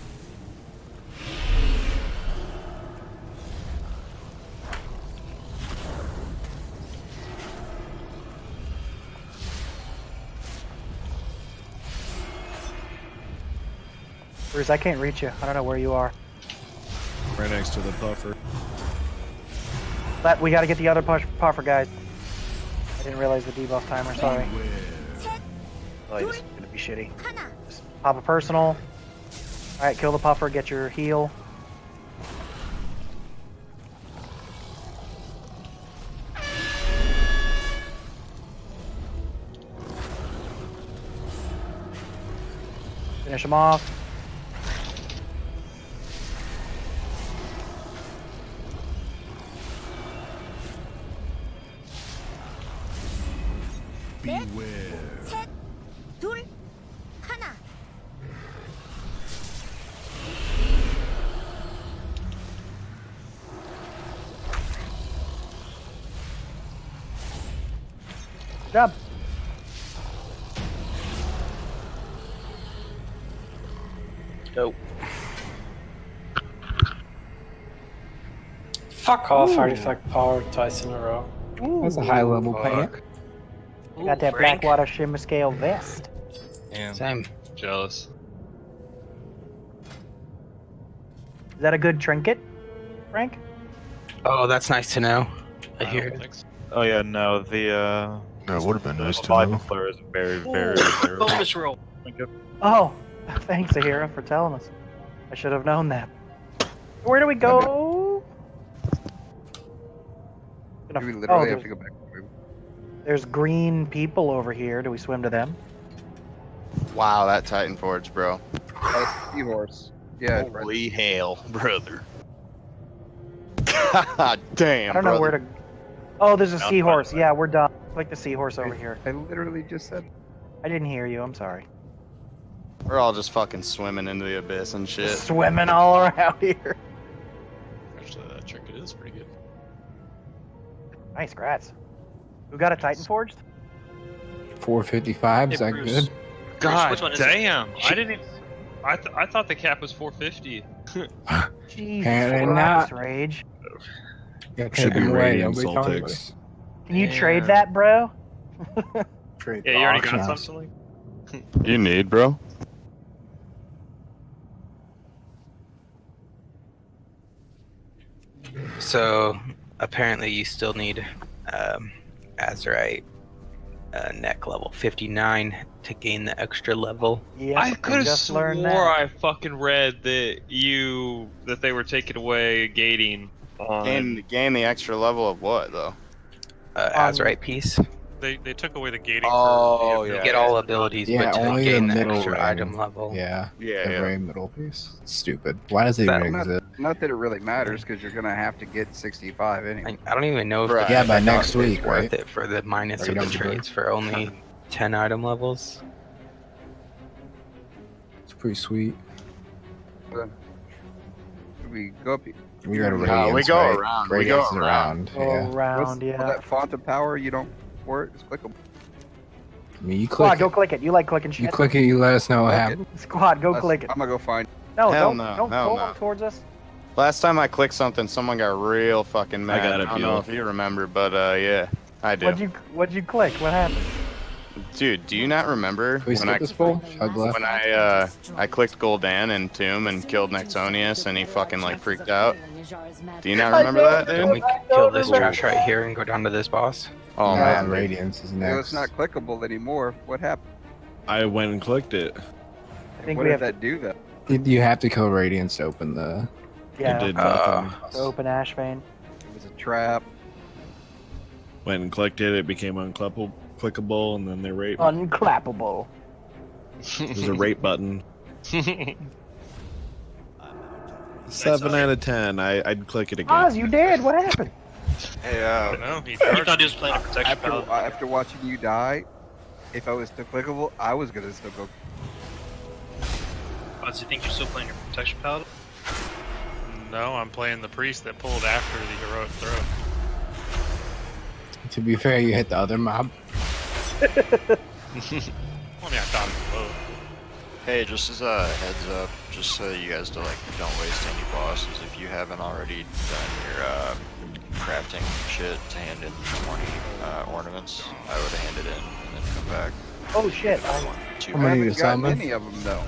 Bruce, I can't reach you. I don't know where you are. Right next to the buffer. But we got to get the other puffer, guys. I didn't realize the debuff timer. Sorry. Oh, this is gonna be shitty. Just pop a personal. All right, kill the puffer. Get your heal. Finish him off. Beware. Good job. Dope. Fuck off, Ooh. artifact power twice in a row. That's a high level paint. I got that Frank. Blackwater Shimmer Scale vest. Damn. Same. Jealous. Is that a good trinket, Frank? Oh, that's nice to know. I hear. Oh yeah, no, the Yeah, it would have been nice to Live know. Flare is very, very, very. Bonus roll. Oh, thanks, Ahira, for telling us. I should have known that. Where do we go? We literally have there's- to go back. There's green people over here. Do we swim to them? Wow, that Titan Forge, bro. Seahorse. Yeah. Holy hell, brother. God damn, I don't know where to. Oh, there's a Down seahorse. by- Yeah, we're done. Click the seahorse over here. I literally just said. I didn't hear you. I'm sorry. We're all just fucking swimming into the abyss and shit. Swimming all around here. Actually, that trinket is pretty good. Nice, grats. Who got a Titan Forged? 455. Is Hey, that Bruce. good? God which one is it? damn! I didn't. Even, I thought the cap was 450. Jesus Apparently Christ, not. Rage. Gotta Should take be them away. radiant Nobody soul talking about takes. Can you trade Yeah. that, bro? Trade Yeah, you already auction got house. something. You need, bro. So apparently you still need Azurite neck level 59 to gain the extra level. Yeah, I could have just swore learned that. I fucking read that they were taking away gating on. Gain the extra level of what, though? Azurite piece. They took away the gating. Oh, for the yeah. You get all abilities, Yeah, but to only the gain the middle extra ring. item level. Yeah, Yeah, the yeah. very middle piece. Stupid. Why does it That- even exist? Not that it really matters, because you're gonna have to get 65 anyway. I don't even know if Right. the Yeah, by trade-off next is week, worth right? it for the minus Or you of the don't care? trades for only 10 item levels. It's pretty sweet. We go up. We go to you're- Radiance, we go right? around. Radiance We is go around. Go Yeah. around, yeah. Well, that font of power, you don't for it. It's clickable. I mean, you Squad, click go it. click it. You like clicking shit. You click it. You let us know what Click happens. Squad, go click it. I'm gonna go find. No, Hell don't no, don't hell pull no. them towards us. Last time I clicked something, someone got real fucking mad. got it, I don't know Buell. if you remember, but yeah, I do. What'd you click? What happened? Dude, do you not remember Can we when skip I this poll? Chug left. when I clicked Gul'dan and Tomb and killed Nexonius and he fucking like freaked out? Do you not remember that, Don't dude? we kill this trash right here and go down to this boss? Oh Yeah, man, Radiance is So next. it's not clickable anymore. What happened? I went and clicked it. I think What we did have that do then? You have to kill Radiance to open the. yeah, It did nothing. to open Ashbane. It was a trap. Went and clicked it. It became unclickable, and then they rate. Unclappable. There's a rate button. 7 out of 10. I'd click it again. Oz, you did. What happened? Hey, No, he He charged. thought he was playing a protection paladin. After watching you die, if I was still clickable, I was gonna still go. Oh, do you think you're still playing a protection paladin? No, I'm playing the priest that pulled after the heroic throw. To be fair, you hit the other mob. I mean, I thought it was both. hey, just as a heads up, just so you guys don't waste any bosses. If you haven't already done your crafting shit to hand in 20 ornaments, I would have handed in and then come back. Oh shit! How many haven't to gotten summon? any of them though.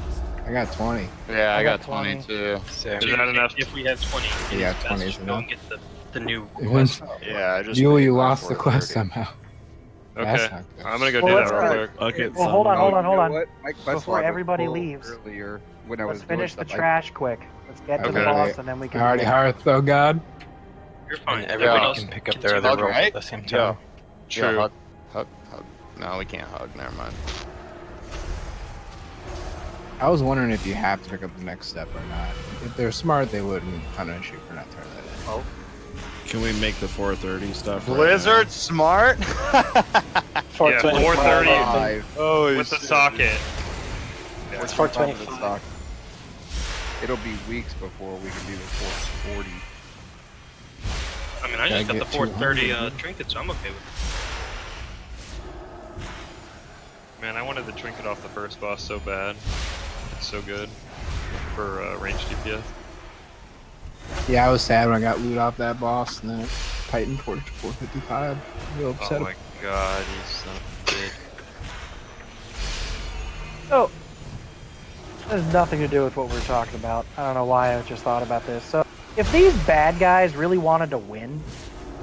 I got 20. Yeah, I got 20. 22. Is that enough? If we had 20, Yeah, it's best 20 to is go enough. and get the new Even- quest. Yeah, I just. You made my lost the quest 430. somehow. Okay, That's not good. I'm gonna go Well, do let's that real go. quick. Okay, Well, hold on, hold on, You hold know on. what? My quest Before log was everybody full leaves, earlier when I Let's was finish doing the stuff, trash quick. Let's get to the Okay. boss and then we I can. already hearth, though, God. You're fine. And everybody else can pick up can their take other hug, rolls right? at the same Yo. time. Yeah, True. hug. No, we can't hug. Never mind. I was wondering if you have to pick up the next step or not. If they're smart, they wouldn't punish you for not turning that in. Oh, Can we make the 430 stuff? right Blizzard smart. Yeah, 430 Oh, with the socket. Yeah, It's it's 425. 425. It'll be weeks before we can do the 440. I mean, I just got Gotta the get 430 200. trinket, so I'm okay with it. Man, I wanted the trinket off the first boss so bad. It's so good for range DPS. Yeah, I was sad when I got loot off that boss, and then it tightened for 455. Real upset. Oh my god, he's so good. so this has nothing to do with what we're talking about. I don't know why I just thought about this. So, if these bad guys really wanted to win,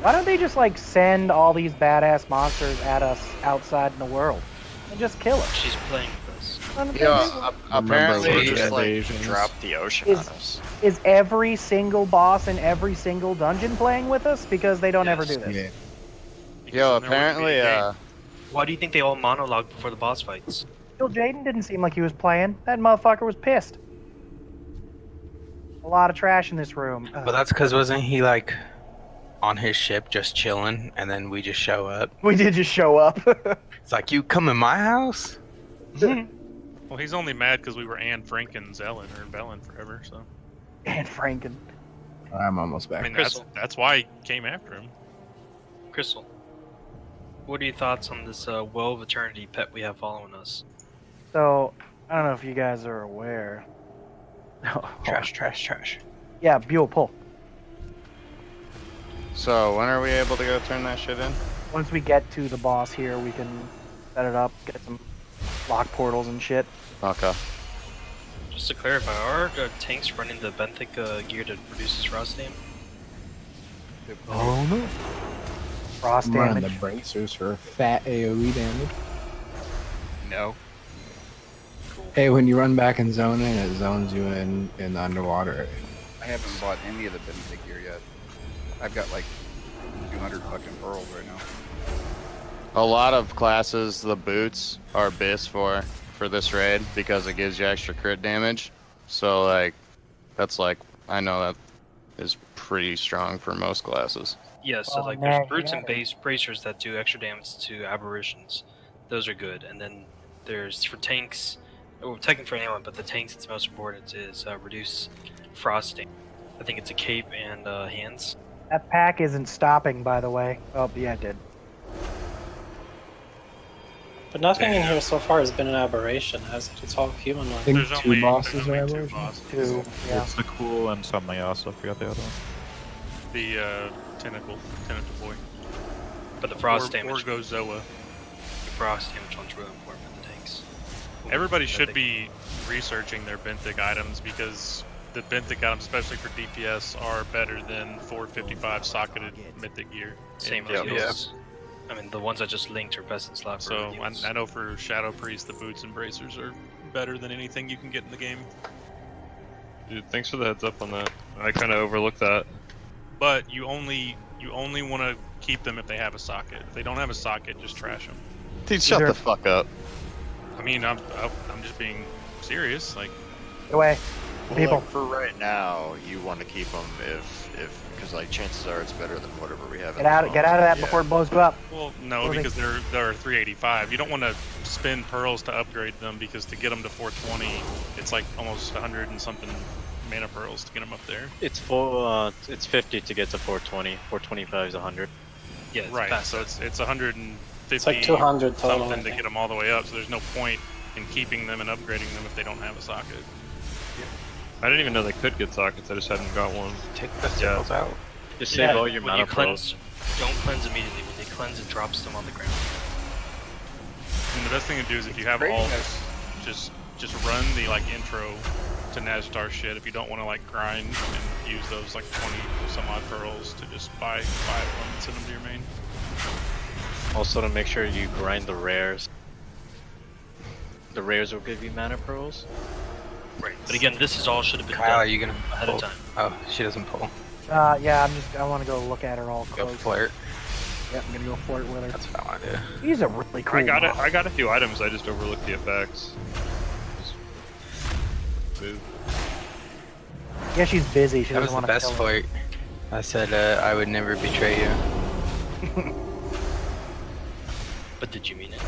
why don't they just like send all these badass monsters at us outside in the world and just kill us? She's playing with us. Yeah, apparently Remember, he just like invasions. dropped the ocean Is- on us. Is every single boss in every single dungeon playing with us? Because they don't ever do this. Yeah. Yo, Because then there wouldn't be apparently, a game. Why do you think they all monologue before the boss fights? Still, Jaden didn't seem like he was playing. That motherfucker was pissed. A lot of trash in this room. But that's because wasn't he like on his ship just chilling, and then we just show up? We did just show up. It's like, you come in my house? Well, he's only mad because we were Anne Franken's Ellen or Bellin forever. So And Franken. I'm almost back. I mean, Crystal. that's why he came after him. Crystal, what are your thoughts on this Well of Eternity pet we have following us? So, I don't know if you guys are aware. Trash. Yeah, Buell, pull. So when are we able to go turn that shit in? Once we get to the boss here, we can set it up, get some lock portals and shit. Okay. Just to clarify, are tanks running the benthic gear that produces frost damage? Oh no. Frost I'm running damage. the bracers for fat AoE damage. No. Hey, when you run back in zoning, it zones you in the underwater area. I haven't bought any of the Benthic gear yet. I've got like 2 200 fucking pearls right now. A lot of classes, the boots are base for this raid because it gives you extra crit damage. So like, that's like, I know that is pretty strong for most classes. Yeah, so like there's brutes and base bracers that do extra damage to aberrations. Those are good. And then there's for tanks, well, technically for anyone, but the tanks it's most important is reduce frosting. I think it's a cape and hands. That pack isn't stopping, by the way. Oh, yeah, it did. But nothing in here so far has been an aberration, has it? It's all humanoid. I think two bosses are aberrations. Two, yeah. It's the cool and something else. I forgot the other one. The tentacle boy. But the frost or damage. Gozoa. The frost damage one's really important for the tanks. Everybody should be researching their benthic items because the benthic items, especially for DPS, are better than 455 socketed mythic gear. Same as yours. I mean, the ones I just linked are best in slot. So I know for Shadow Priest, the boots and bracers are better than anything you can get in the game. Dude, thanks for the heads up on that. I kind of overlooked that. But you only want to keep them if they have a socket. If they don't have a socket, just trash them. Dude, shut the fuck up. I mean, I'm just being serious. Like, away, people. Like, for right now, you want to keep them because like chances are it's better than whatever we have. Get out of that before it blows you up. well, no, because they're 385. You don't want to spend pearls to upgrade them because to get them to 420, it's like almost 100 and something mana pearls to get them up there. It's 50 to get to 420. 425 is 100. Yeah, it's right. past So it's 150 It's like 200 total, something to get them all the way up. So there's no point in keeping them and upgrading them if they don't have a socket. I didn't even know they could get sockets. I just hadn't got one. Take the sickles out. Just save all your when mana you cleanse, pearls. don't cleanse immediately. When they cleanse, it drops them on the ground. And the best thing to do is if you have all, just run the like intro to Naztar shit. If you don't want to like grind and use those like 20 some odd pearls to just buy 5 of them and send them to your main. Also to make sure you grind the rares. The rares will give you mana pearls. Right. But again, this is all should have been Kyle, done are you gonna ahead pull? of time. Oh, she doesn't pull. Yeah, I want to go look at her all Go close. flirt. Yep, I'm gonna go flirt with her. That's what I want to do. He's a really cool. I got a few items. I just overlooked the effects. Move. Yeah, she's busy. She That doesn't was the want to best flirt. I said I would never betray you. But did you mean it?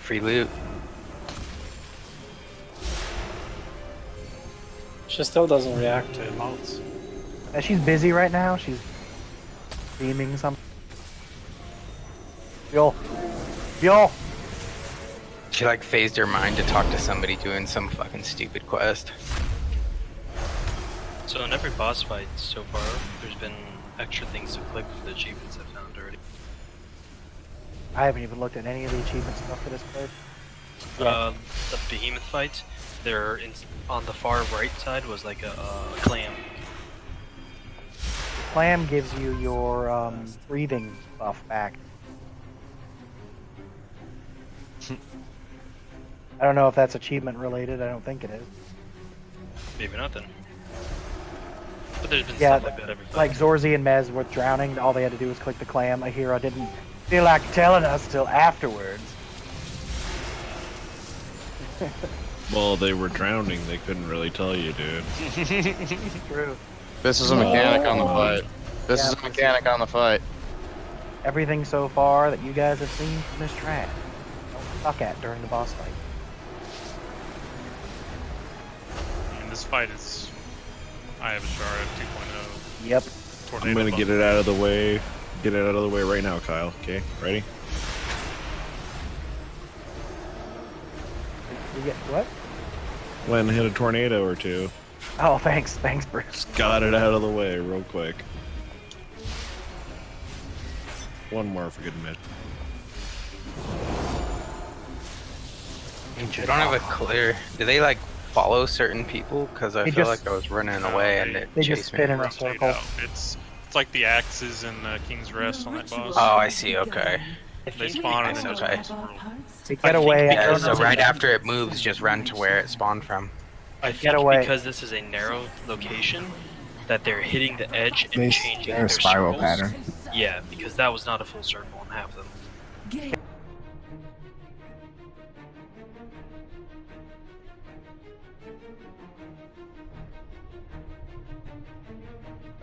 Free loot. She still doesn't react to emotes. Yeah, she's busy right now. She's beaming something. Yo. She like phased her mind to talk to somebody doing some fucking stupid quest. So in every boss fight so far, there's been extra things to click for the achievements I found already. I haven't even looked at any of the achievement stuff for this place. The behemoth fight, on the far right side was like a clam. Clam gives you your breathing buff back. I don't know if that's achievement related. I don't think it is. Maybe not then. But there's been Yeah, stuff like that every fight. like Zorzi and Mez were drowning. All they had to do was click the clam. A hero didn't feel like telling us till afterwards. Well, they were drowning. They couldn't really tell you, dude. True. This is a mechanic on the fight. This is a mechanic on the fight. Everything so far that you guys have seen from this track, don't suck at during the boss fight. And this fight is, I have a Shara 2.0. Yep. I'm gonna get it out of the way. Get it out of the way right now, Kyle. Okay, ready? You get what? When hit a tornado or two. Oh, thanks, Bruce. Just got it out of the way real quick. One more for good measure. I don't have a clear. Do they like follow certain people? Because I They feel just- like I was running away and it They just chased me. spin in a Rotate circle. out. It's like the axes in King's Rest on that boss. Oh, I see. Okay. They spawn and then just Okay. To get away, Yeah, so right after it moves, just run to where it spawned from. I think because this is a narrow location, that they're hitting the edge and changing They're a their spiral circles. pattern. Yeah, because that was not a full circle on half of them.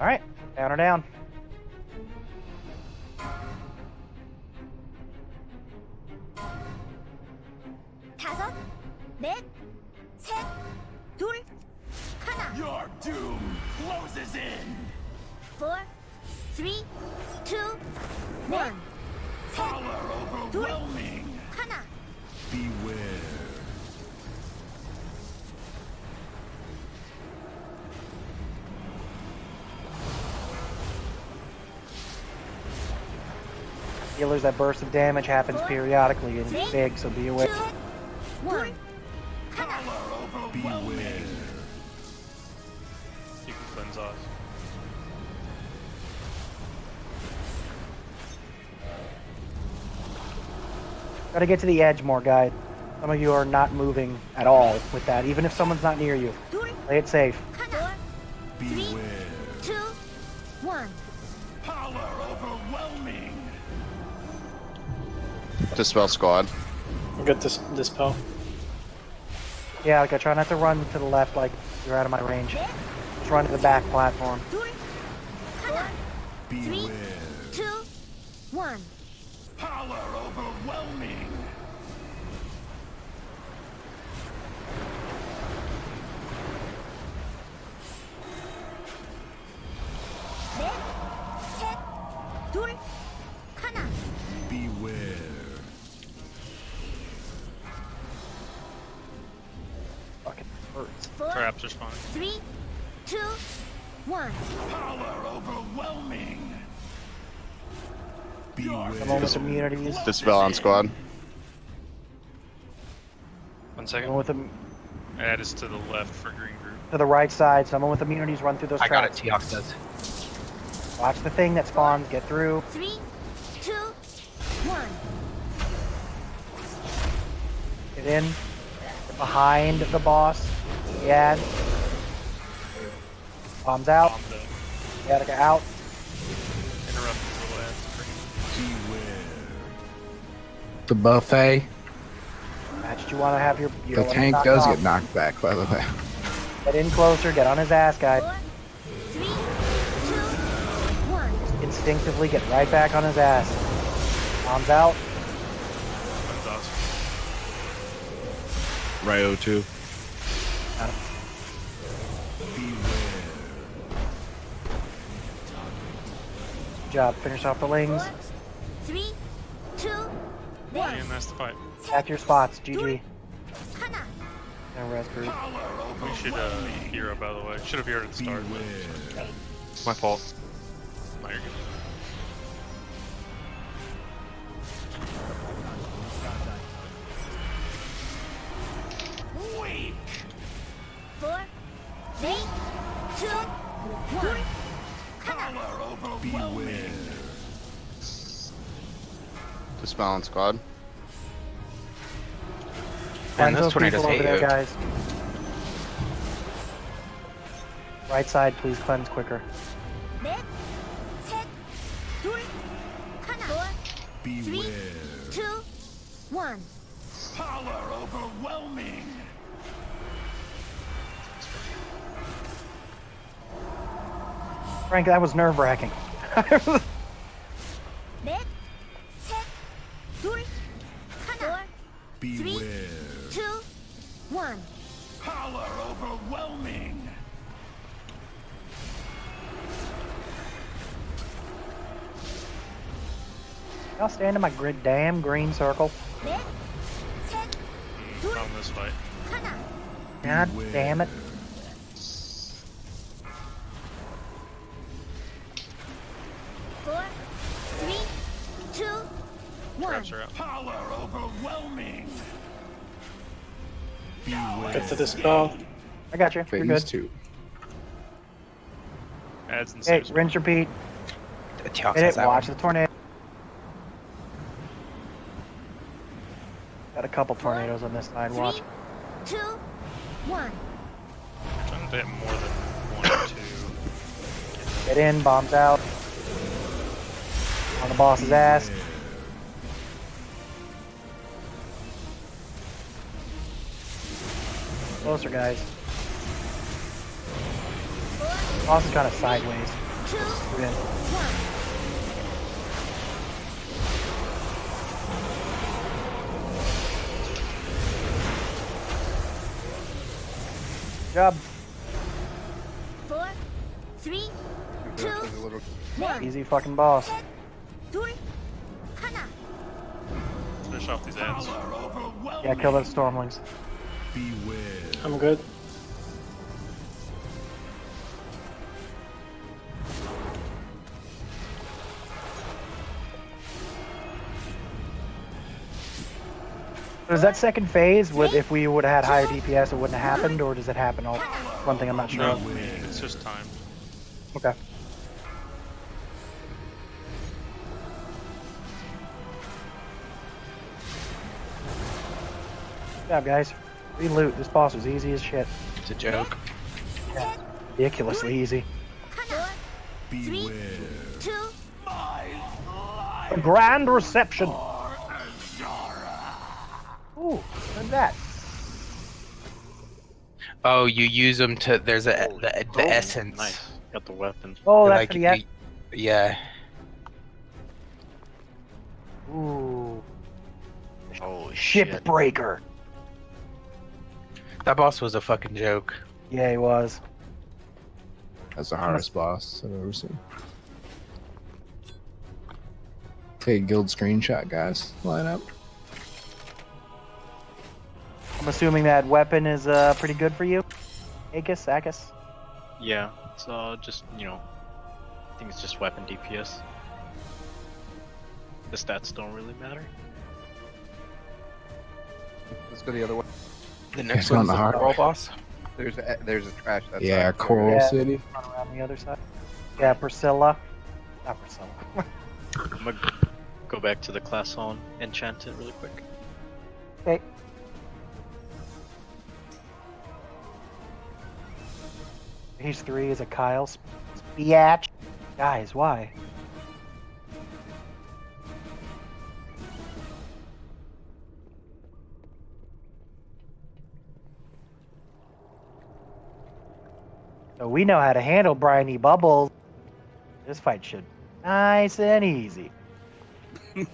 All right, down or down. 다섯, 넷, 셋, 둘, 하나. Your doom closes in. 4, 3, 2, 1. Power overwhelming. 하나. Beware. Healers, that burst of damage happens periodically and it's big, so be aware. 1. 하나. Beware. You can cleanse off. Gotta get to the edge more, guys. Some of you are not moving at all with that, even if someone's not near you. Play it safe. 4, 3, 2, 1. Power overwhelming. Dispel squad. Get this dispel. Yeah, like I try not to run to the left like you're out of my range. Just run to the back platform. 4, 3, 2, 1. Power overwhelming. 넷, 셋, 둘, 하나. Beware. Fucking hurts. 4, Traps are spawning. 3, 2, 1. Power overwhelming. Someone with immunities. Dispel on squad. 1 second. Someone with them Add is to the left for green group. to the right side. Someone with immunities run through those I got it. traps. Teox does. Watch the thing that spawns. Get through. 3, 2, 1. Get in. Get behind the boss. Yeah. Bombs out. Bombed up. Gattaca out. Interrupt his little ass. The buffet. Match you want to have your. You The don't wanna tank knock does off. get knocked back, by the way. Get in closer. Get on his ass, guys. 4, 3, 2, 1. Instinctively get right back on his ass. Bombs out. That's awesome. Ryo 2. Good job. Finish off the lings. 4, 3, 2, 1. And that's the fight. Back to your spots. GG. 하나. And rest group. We should hero, by the way. Should have heroed at the start. But My fault. no, you're good. Weak. 4, 3, 2, 1. 하나. Power overwhelming. Dispel on squad. Man, Find those those tornadoes people over hate there, you. guys. Right side, please cleanse quicker. 넷, 셋, 둘, 하나. 4, 3, Beware. 2, 1. Power overwhelming. Frank, that was nerve-wracking. 넷, 셋, 둘, 하나. 4, 3, Beware. 2, 1. Power overwhelming. I'll stand in my damn green circle. 넷, 셋, 둘, On this fight. 하나. God damn it. Four, three, two, one. Traps are out. Power overwhelming. Get to dispel. I got you. You're Phase good. 2. Adds and Hey, saves. rinse, repeat. Teox Hit has it. that Watch one. the tornado. Got a couple tornadoes on this side. Watch. 3, 2, 1. I'm trying to hit more than one or two. Get in. Bombs out. On the boss's ass. Closer, guys. Boss is kind of sideways. We're in. Good job. 4, 3, 2, There's a little 1. Easy fucking boss. Finish off these ads. Yeah, kill those stormlings. I'm good. Does that second phase, if we would have had higher DPS, it wouldn't have happened, or does it happen all? One thing I'm not sure No, of. it's just time. Okay. Good job, guys. Free loot. This boss was easy as shit. It's a joke. Yeah. Ridiculously easy. 3, 2, A grand reception. Ooh, what's that? Oh, you use them to. There's the essence. Nice. Got the weapon. Oh, that's Like, for the yeah. Ooh. Holy Shipbreaker. That boss was a fucking joke. Yeah, he was. That's the hardest boss I've ever seen. Take a guild screenshot, guys. Line up. I'm assuming that weapon is pretty good for you. Akis? Yeah, so just, I think it's just weapon DPS. The stats don't really matter. Let's go the other way. The next on one's the the hard coral way. boss. There's a trash. That Yeah, side. Coral Yeah. City. Run around the other side. Yeah, Priscilla. Not Priscilla. I'm gonna go back to the class zone, enchant it really quick. Okay. Phase 3 is a Kyle Biatch. Guys, why? So we know how to handle briny bubbles. This fight should be nice and easy. I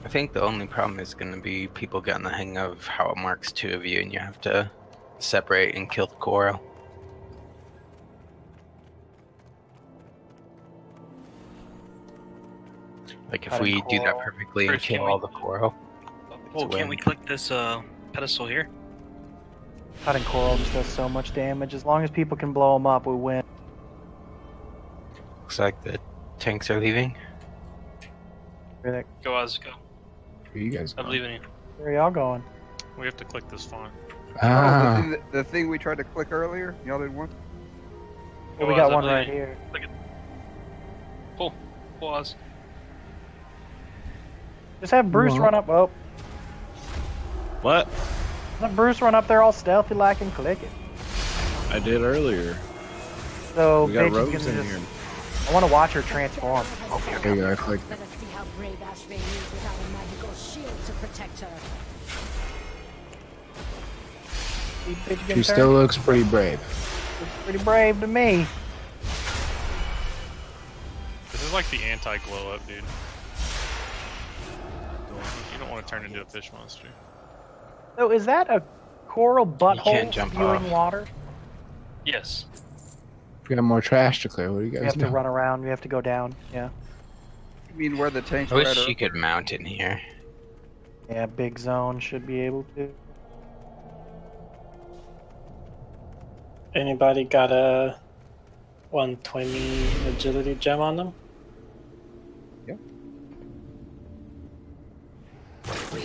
think the only problem is going to be people getting the hang of how it marks two of you, and you have to separate and kill the coral. Like if Got a we do that coral. perfectly and First, kill can we- all the coral. Oh, a can't win. we click this pedestal here? Cutting coral just does so much damage. As long as people can blow them up, we win. Looks like the tanks are leaving. Where Go Oz, go. Where you guys I going? believe in you. are y'all going? We have to click this font. Ah. Oh, the thing we tried to click earlier, y'all didn't want. Well, we Go got Oz, I one believe right in you. here. Click it. Pull. Pull Oz. Just have Bruce Well. run up. Oh, What? let Bruce run up there all stealthy like and click it. I did earlier. So We got Paige is rogues gonna in just- here. I want to watch her transform. Oh, here There you comes. go. Click. Let us see how brave Ashvane is without a magical shield to protect her. See Paige She getting still turned? looks pretty brave. Looks pretty brave to me. This is like the anti-glow up, dude. You don't want to turn into a fish monster. So is that a coral butthole can't jump spewing off. water? Yes. We got more trash to clear. What do you We guys have to do? run around. We have to go down. Yeah. You mean where the tanks I were wish at? she could mount in here. Yeah, big zone should be able to. Anybody got a 120 agility gem on them? Yep.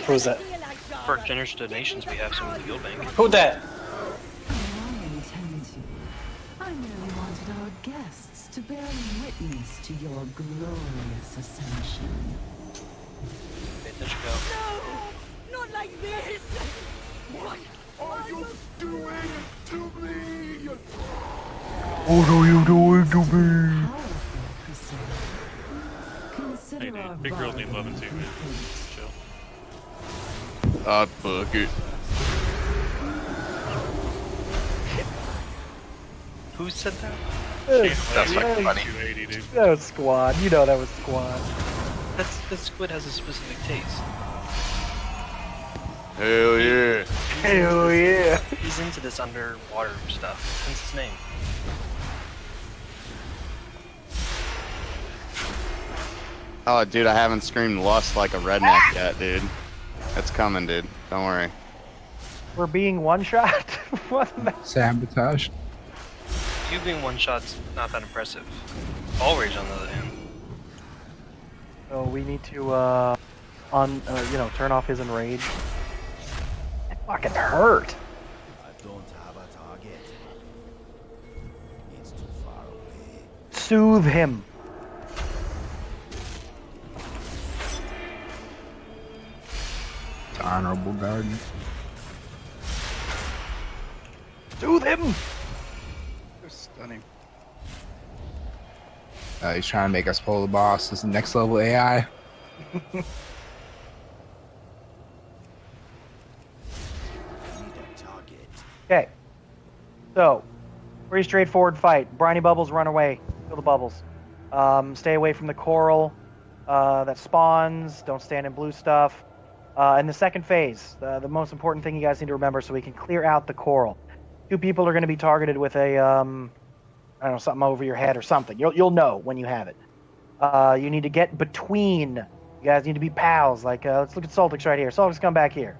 Who's that? For generous donations, we have some in the guild bank. Who that? I merely wanted our guests to bear witness to your glorious ascension. Okay, there you go. No! Not like this! What are you doing to me? What are you doing to me? Powerful, Priscilla. Consider Hey, our dude, big girls need bargain loving too, man. complete. Chill. Ah, fuck it. Who said that? That's fucking funny. 280, dude. That was Squad. You know that was Squad. That squid has a specific taste. Hell yeah. Hell yeah. He's into this underwater stuff. Hence his name. Oh, dude, I haven't screamed lust like a redneck yet, dude. It's coming, dude. Don't worry. We're being one shot. What the- Sabotage. You being one shot's not that impressive. All rage on the other hand. So we need to turn off his enrage. It fucking hurt. I don't have a target. It's too far away. Soothe him. It's honorable garden. Soothe him. They're stunning. He's trying to make us pull the boss. This is next level AI. Okay. So, pretty straightforward fight. Briny bubbles, run away. Kill the bubbles. Stay away from the coral that spawns. Don't stand in blue stuff. In the second phase, the most important thing you guys need to remember so we can clear out the coral. 2 people are going to be targeted with a, I don't know, something over your head or something. You'll know when you have it. You need to get between. You guys need to be pals. Like, let's look at Soltix right here. Soltix, come back here.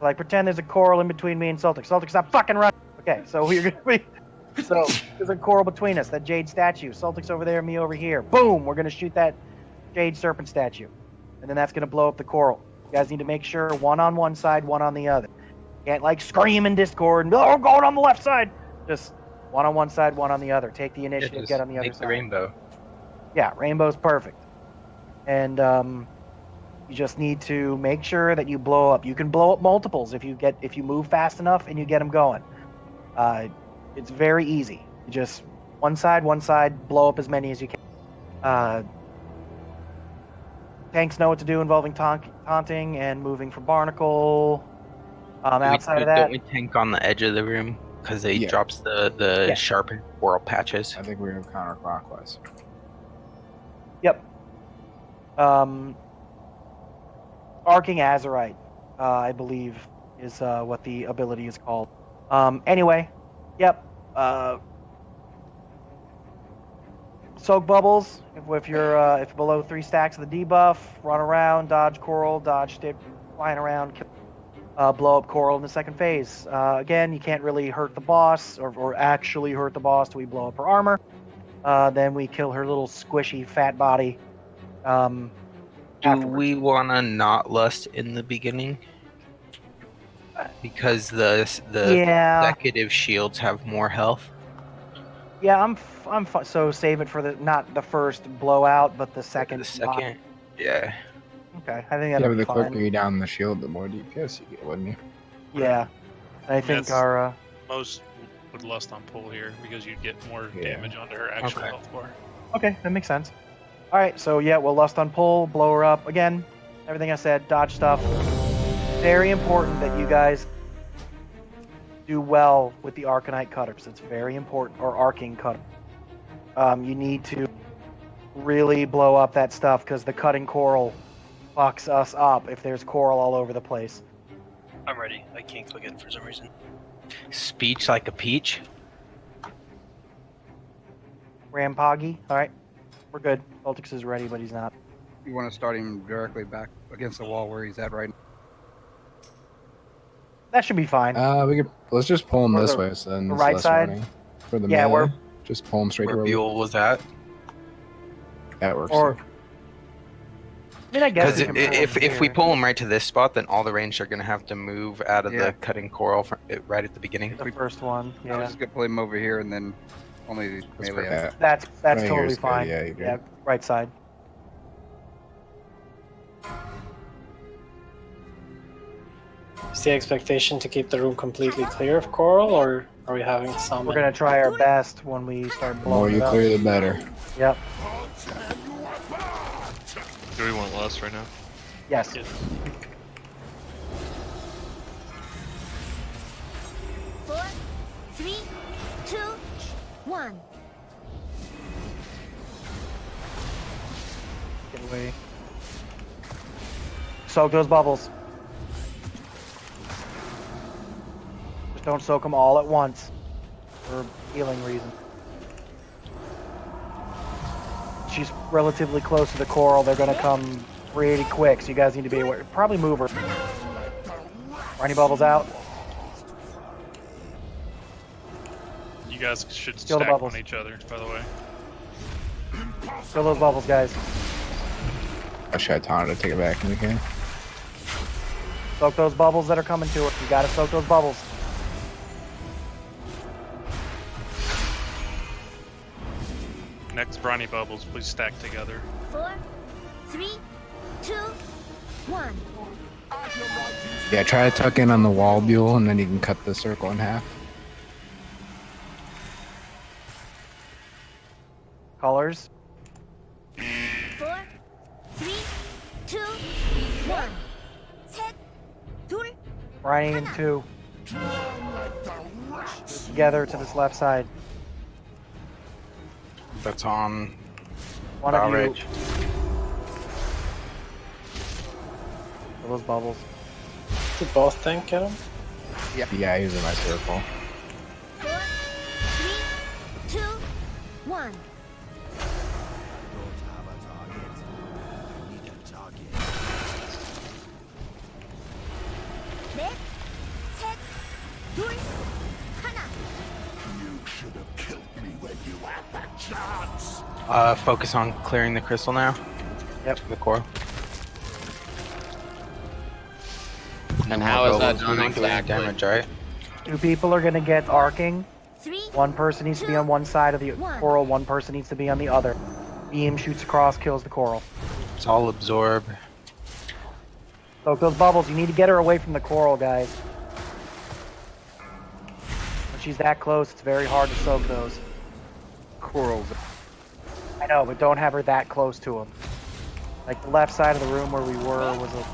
Like, pretend there's a coral in between me and Soltix. Soltix, stop fucking running. Okay, so we're gonna be. So there's a coral between us. That jade statue. Soltix over there, me over here. Boom! We're gonna shoot that jade serpent statue, and then that's gonna blow up the coral. You guys need to make sure one on one side, one on the other. You can't like scream in Discord and oh, I'm going on the left side. Just one on one side, one on the other. Take the initiative. just Get on the other make side. the rainbow. Yeah, rainbow's perfect. And you just need to make sure that you blow up. You can blow up multiples if you move fast enough and you get them going. It's very easy. You just one side, blow up as many as you can. Tanks know what to do involving taunting and moving from Barnacle. Outside of that, Don't we tank on the edge of the room because they drops the sharpened coral patches? I think we're counterclockwise. Yep. Arcing Azurite, I believe, is what the ability is called. Anyway, yep. Soak bubbles. If you're below 3 stacks of the debuff, run around, dodge coral, dodge stick, flying around, blow up coral in the second phase. Again, you can't really hurt the boss or actually hurt the boss till we blow up her armor. Then we kill her little squishy fat body. Do we want to not lust in the beginning? Because the consecutive shields have more health. Yeah, I'm so save it for not the first blowout, but the second. Yeah. Okay, I think Yeah, that'll but be the fine. quicker you down the shield, the more DPS you get, wouldn't you? Yeah, I think That's- our Most would lust on pull here because you'd get more damage onto her actual health bar. Okay, that makes sense. All right, so yeah, we'll lust on pull, blow her up again. Everything I said, dodge stuff. Very important that you guys do well with the Arcanite cutters. It's very important, or arcing cutter. You need to really blow up that stuff because the cutting coral fucks us up if there's coral all over the place. I'm ready. I can't click it for some reason. Speech like a peach. Rampoggy. All right, we're good. Baltix is ready, but he's not. You want to start him directly back against the wall where he's at right now? That should be fine. Let's just pull him Or this the- way, so then the it's right less side? running. For the Yeah, melee, just pull him straight Where to Buell was at. That works. Or, I mean, I guess Because we can pull if him we here. pull them right to this spot, then all the ranged are going to have to move out of Yeah. the cutting coral right at the beginning. The first one, I yeah. was just gonna pull him over here and then only melee. perfect. That's Right here totally is good, fine. yeah, you're good. Right side. Is the expectation to keep the room completely clear of coral, or are we having some? We're gonna try our best when we start The more blowing you it up. clear, the better. Yep. Do we want lust right now? Yes. Four, three, two, one. Get away. Soak those bubbles. Just don't soak them all at once for healing reasons. She's relatively close to the coral. They're going to come pretty quick, so you guys need to be aware. Probably move her. Are any bubbles out? You guys should Kill the stack bubbles. on each other, by the way. Kill those bubbles, guys. I should have taunted to take it back when we can. Soak those bubbles that are coming to her. You gotta soak those bubbles. Next briny bubbles, please stack together. 4, 3, 2, 1. Yeah, try to tuck in on the wall, Buell, and then you can cut the circle in half. Colors. 4, 3, 2, 1. 셋, 둘, Briny and 2. Together to this left side. That's on. One of you. Ridge. Kill those bubbles. Did both tank get him? Yeah, he's in my circle. 4, 3, 2, 1. 넷, 셋, 둘, 하나. You should have killed me when you had that chance. Focus on clearing the crystal now. Yep. The coral. And how is that done doing exactly? damage, right? 2 people are gonna get arcing. 3, 1 person needs to be on one side of the coral. 1 person needs to be on the other. Beam shoots across, kills the coral. It's all absorb. Soak those bubbles. You need to get her away from the coral, guys. When she's that close, it's very hard to soak those. Corals. I know, but don't have her that close to them. Like the left side of the room where we were was a.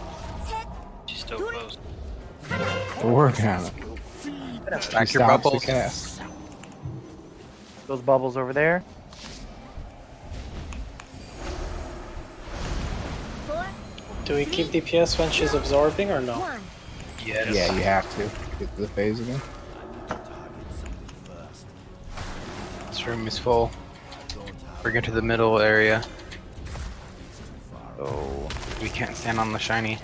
She's still close. We're working on it. Stack She your stops the bubbles. cast. Those bubbles over there. 4, Do we keep DPS when she's absorbing or no? 1. Yes. Yeah, you have to get to the phase again. This room is full. Bring it to the middle area. Oh, we can't stand on the shiny.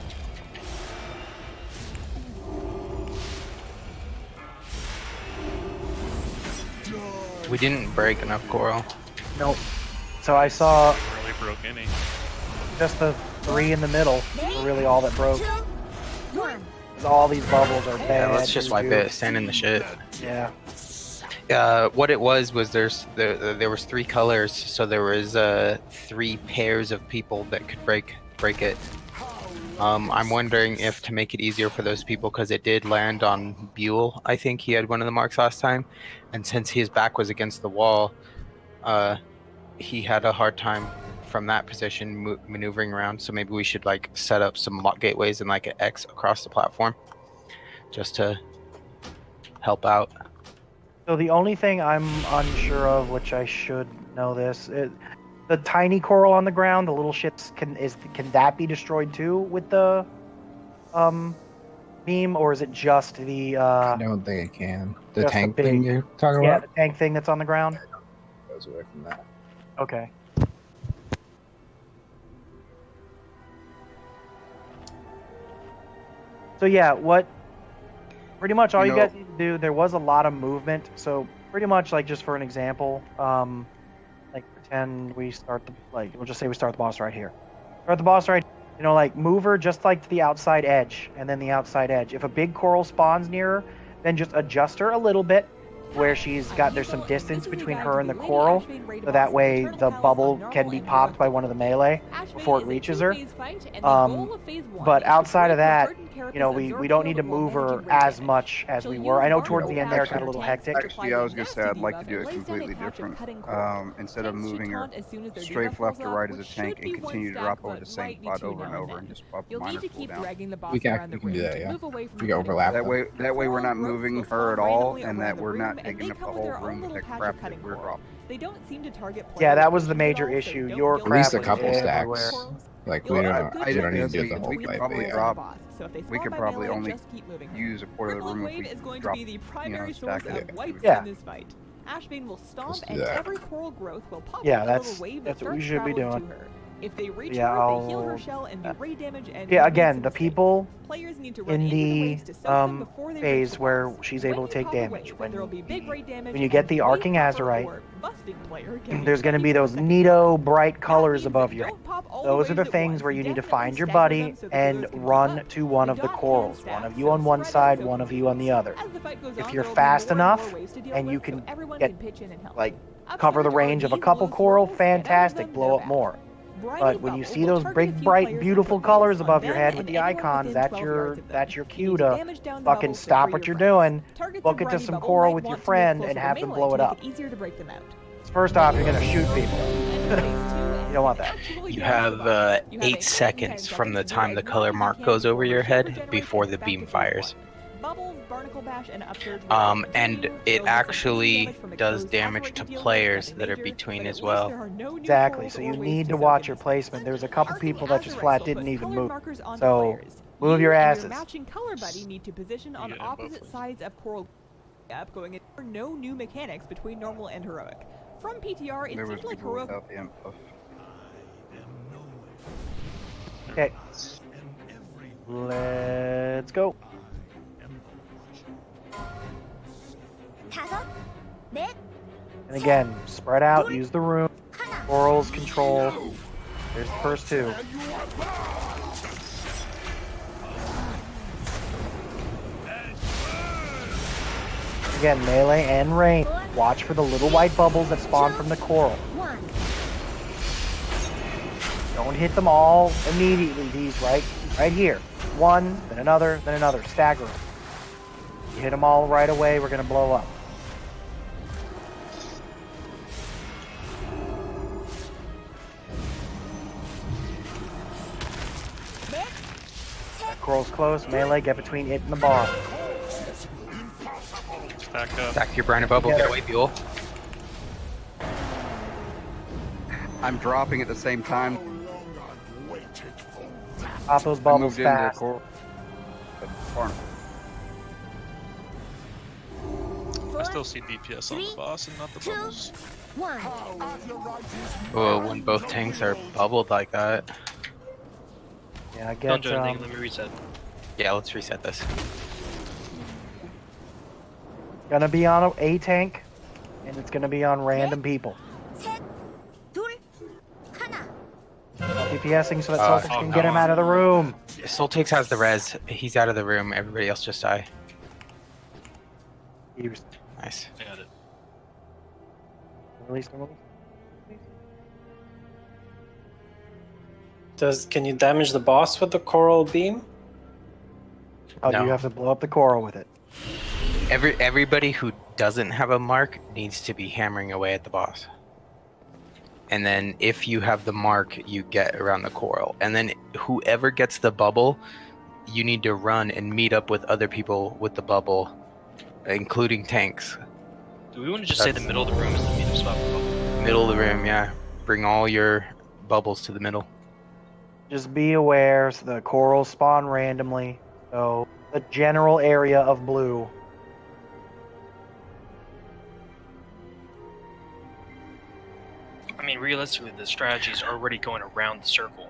We didn't break enough coral. Nope. So I saw Really broke any. just the 3 in the middle were really all that broke. 1. 'Cause all these bubbles are bad. Yeah, let's just wipe it. Stand in the shit. Yeah. What it was there was 3 colors, so there was 3 pairs of people that could break it. I'm wondering if to make it easier for those people, because it did land on Buell. I think he had one of the marks last time, and since his back was against the wall, he had a hard time from that position maneuvering around. So maybe we should like set up some lock gateways and like an X across the platform, just to help out. So the only thing I'm unsure of, which I should know this, the tiny coral on the ground, the little shits, can that be destroyed too with the beam, or is it just the? I don't think it can. The just tank the thing big- you're talking Yeah, about the tank thing that's on the ground. goes away from that. Okay. So yeah, pretty much all you guys need to do, there was a lot of movement, so pretty much like just for an example, like pretend we start we'll just say we start the boss right here. Start the boss right, like move her just like to the outside edge and then the outside edge. If a big coral spawns near her, then just adjust her a little bit where there's some distance between her and the coral, so that way the bubble can be popped by one of the melee before it reaches her. But outside of that, you know, we don't need to move her as much as we were. I know towards the end there it got a little hectic. Actually, I was gonna say I'd like to do it completely different. Instead of moving her strafe left to right as a tank and continue to drop over the same spot over and over and just pop a minor cooldown. We can do that, yeah. We can overlap That them. way we're not moving her at all, and that we're not taking up the whole room with the crap that we're dropping. They don't seem to target Yeah, that was the major issue. Your At least crap a couple was stacks. everywhere. Like we don't need to do the We whole could fight. probably But yeah. drop. We could probably only use a quarter of the room if we drop, stack it. Yeah. Ashbane will stomp Let's do and that. every coral growth will pop Yeah, up a that's little wave that what we starts should be traveling doing. to her. If they reach Yeah, her, they heal her I'll- shell and do raid damage and Yeah, make again, some the mistakes. people Players need to run in into the the waves to soak them before they reach phase the where boss. she's When able to you take pop a damage. wave, there will be big raid damage When you get the and arcing wave popper azurite, or busting player gets there's going to be those 24 neato bright colors above your head. pop all the Those are waves the at things once, where you need to definitely find your stagger buddy them so the and healers can keep run up. to one of the corals. One of you on one side, one of you on the other. As the fight goes If on, you're there will be fast more and more enough ways to deal and you with, so can everyone get can pitch in and help. like cover the range of a couple coral, fantastic, blow up more. But when you see those big, bright, beautiful colors above your head with the icons, that's your cue to fucking stop what you're doing, book it to some coral with your friend, and have them blow it up. Easier to break them out. First off, you're gonna shoot people. You don't want that. You have 8 seconds from the time the color mark goes over your head before the beam fires. Bubbles, barnacle bash, and upsurge. And it actually does damage to players that are between as well. Exactly, so you need to watch your placement. There's a couple people that just flat didn't even move. So, move your asses. Your matching color buddy need to position on opposite sides of coral up, going in. There are no new mechanics between normal and heroic. From PTR, it seems like heroic. Okay. Let's go. And again, spread out, use the room. Corals control. There's the first two. Again, melee and range. Watch for the little white bubbles that spawn from the coral. Don't hit them all immediately, these right here. One, then another, stagger them. You hit them all right away, we're gonna blow up. That coral's close, melee, get between it and the bar. Stack up. Stack your briner bubble, get away, Buell. I'm dropping at the same time. Pop those bubbles fast. I still see DPS on the boss and not the bubbles. Well, when both tanks are bubbled like that. Yeah, I Don't get do anything, let me reset. Yeah, let's reset this. gonna be on a tank, and it's gonna be on random people. DPSing so that Soltix can get him out of the room. Soltix has the res. He's out of the room. Everybody else just die. Nice. I got it. Release them. Can you damage the boss with the coral beam? Oh, No. you have to blow up the coral with it. Everybody who doesn't have a mark needs to be hammering away at the boss. And then if you have the mark, you get around the coral. And then whoever gets the bubble, you need to run and meet up with other people with the bubble, including tanks. Do we want to just say the middle of the room is the meetup spot for bubble? Middle of the room, yeah. Bring all your bubbles to the middle. Just be aware, so the corals spawn randomly. So the general area of blue. I mean, realistically, the strategy is already going around the circle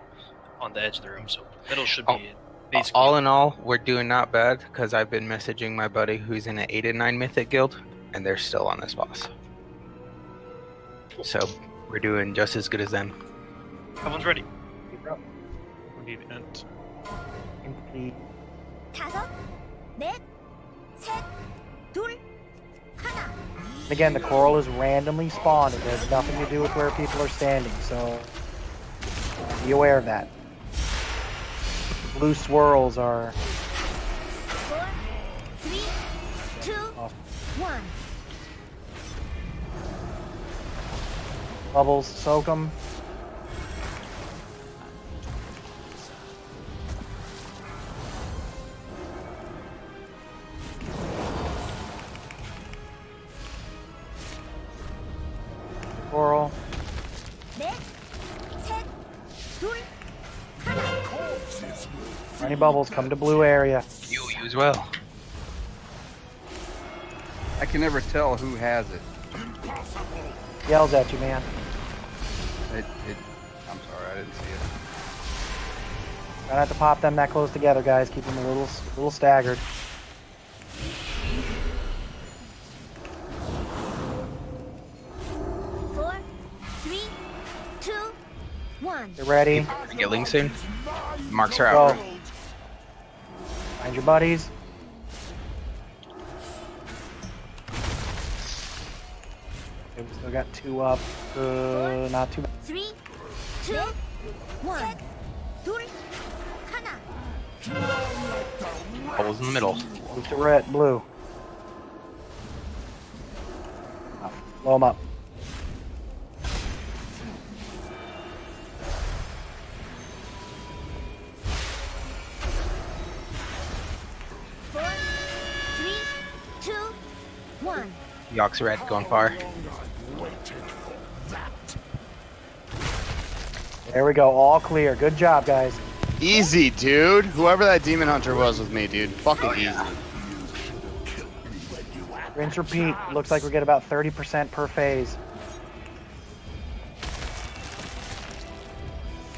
on the edge of the room, so middle should be basically. All in all, we're doing not bad because I've been messaging my buddy who's in an 8 and 9 mythic guild, and they're still on this boss. So we're doing just as good as them. Everyone's ready. We need ent. Complete. Again, the coral is randomly spawned. It has nothing to do with where people are standing, so be aware of that. Blue swirls are One. Bubbles, soak them. Coral. Any bubbles, come to blue area. You as well. I can never tell who has it. Yells at you, man. I'm sorry, I didn't see it. Try not to pop them that close together, guys. Keep them a little staggered. Four, three, two, one. Get ready. Healing soon. Marks are Go. out. Find your buddies. Okay, we still got 2 up. Not too bad. 3, 2, 1. Bubbles in the middle. Move to red, blue. Blow them up. Four, three, two, one. Yox red going far. There we go. All clear. Good job, guys. Easy, dude. Whoever that demon hunter was with me, dude. Fucking easy. Rinse, repeat. Looks like we get about 30% per phase.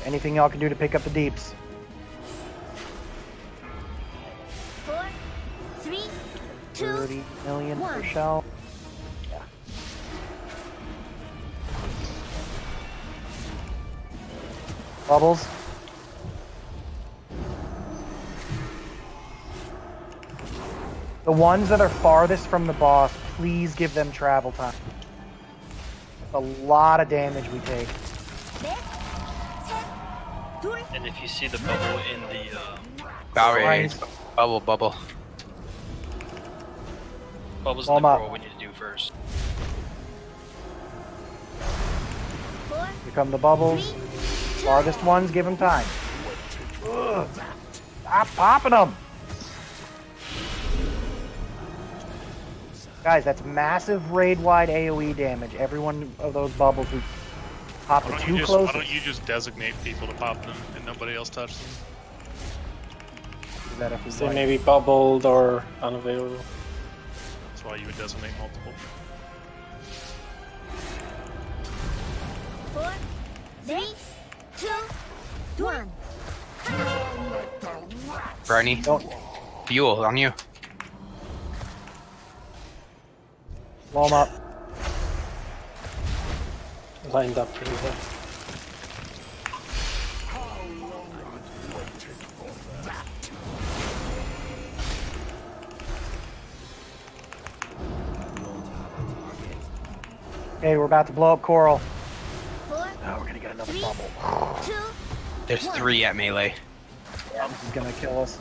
Anything y'all can do to pick up the deeps? 4, 3, 2, 30 million per 1. shell. Yeah. Bubbles. The ones that are farthest from the boss, please give them travel time. A lot of damage we take. And if you see the bubble in the Bowery. Bubble. bubbles in Warm the up. roll, we need to do first. Here come the bubbles. Farthest ones, give them time. Ugh. Stop popping them! Guys, that's massive raid-wide AoE damage. Every one of those bubbles we pop it too close. Why don't you just designate people to pop them and nobody else touch them? That if we They like. may be bubbled or unavailable. That's why you would designate multiple. 4, 3, 2, 1. Briny. Fuel on you. Blow them up. Lined up pretty well. Okay, we're about to blow up Coral. 4, Oh, we're gonna get another 3, bubble. 2, There's 3 at melee. Yeah, this is gonna kill us.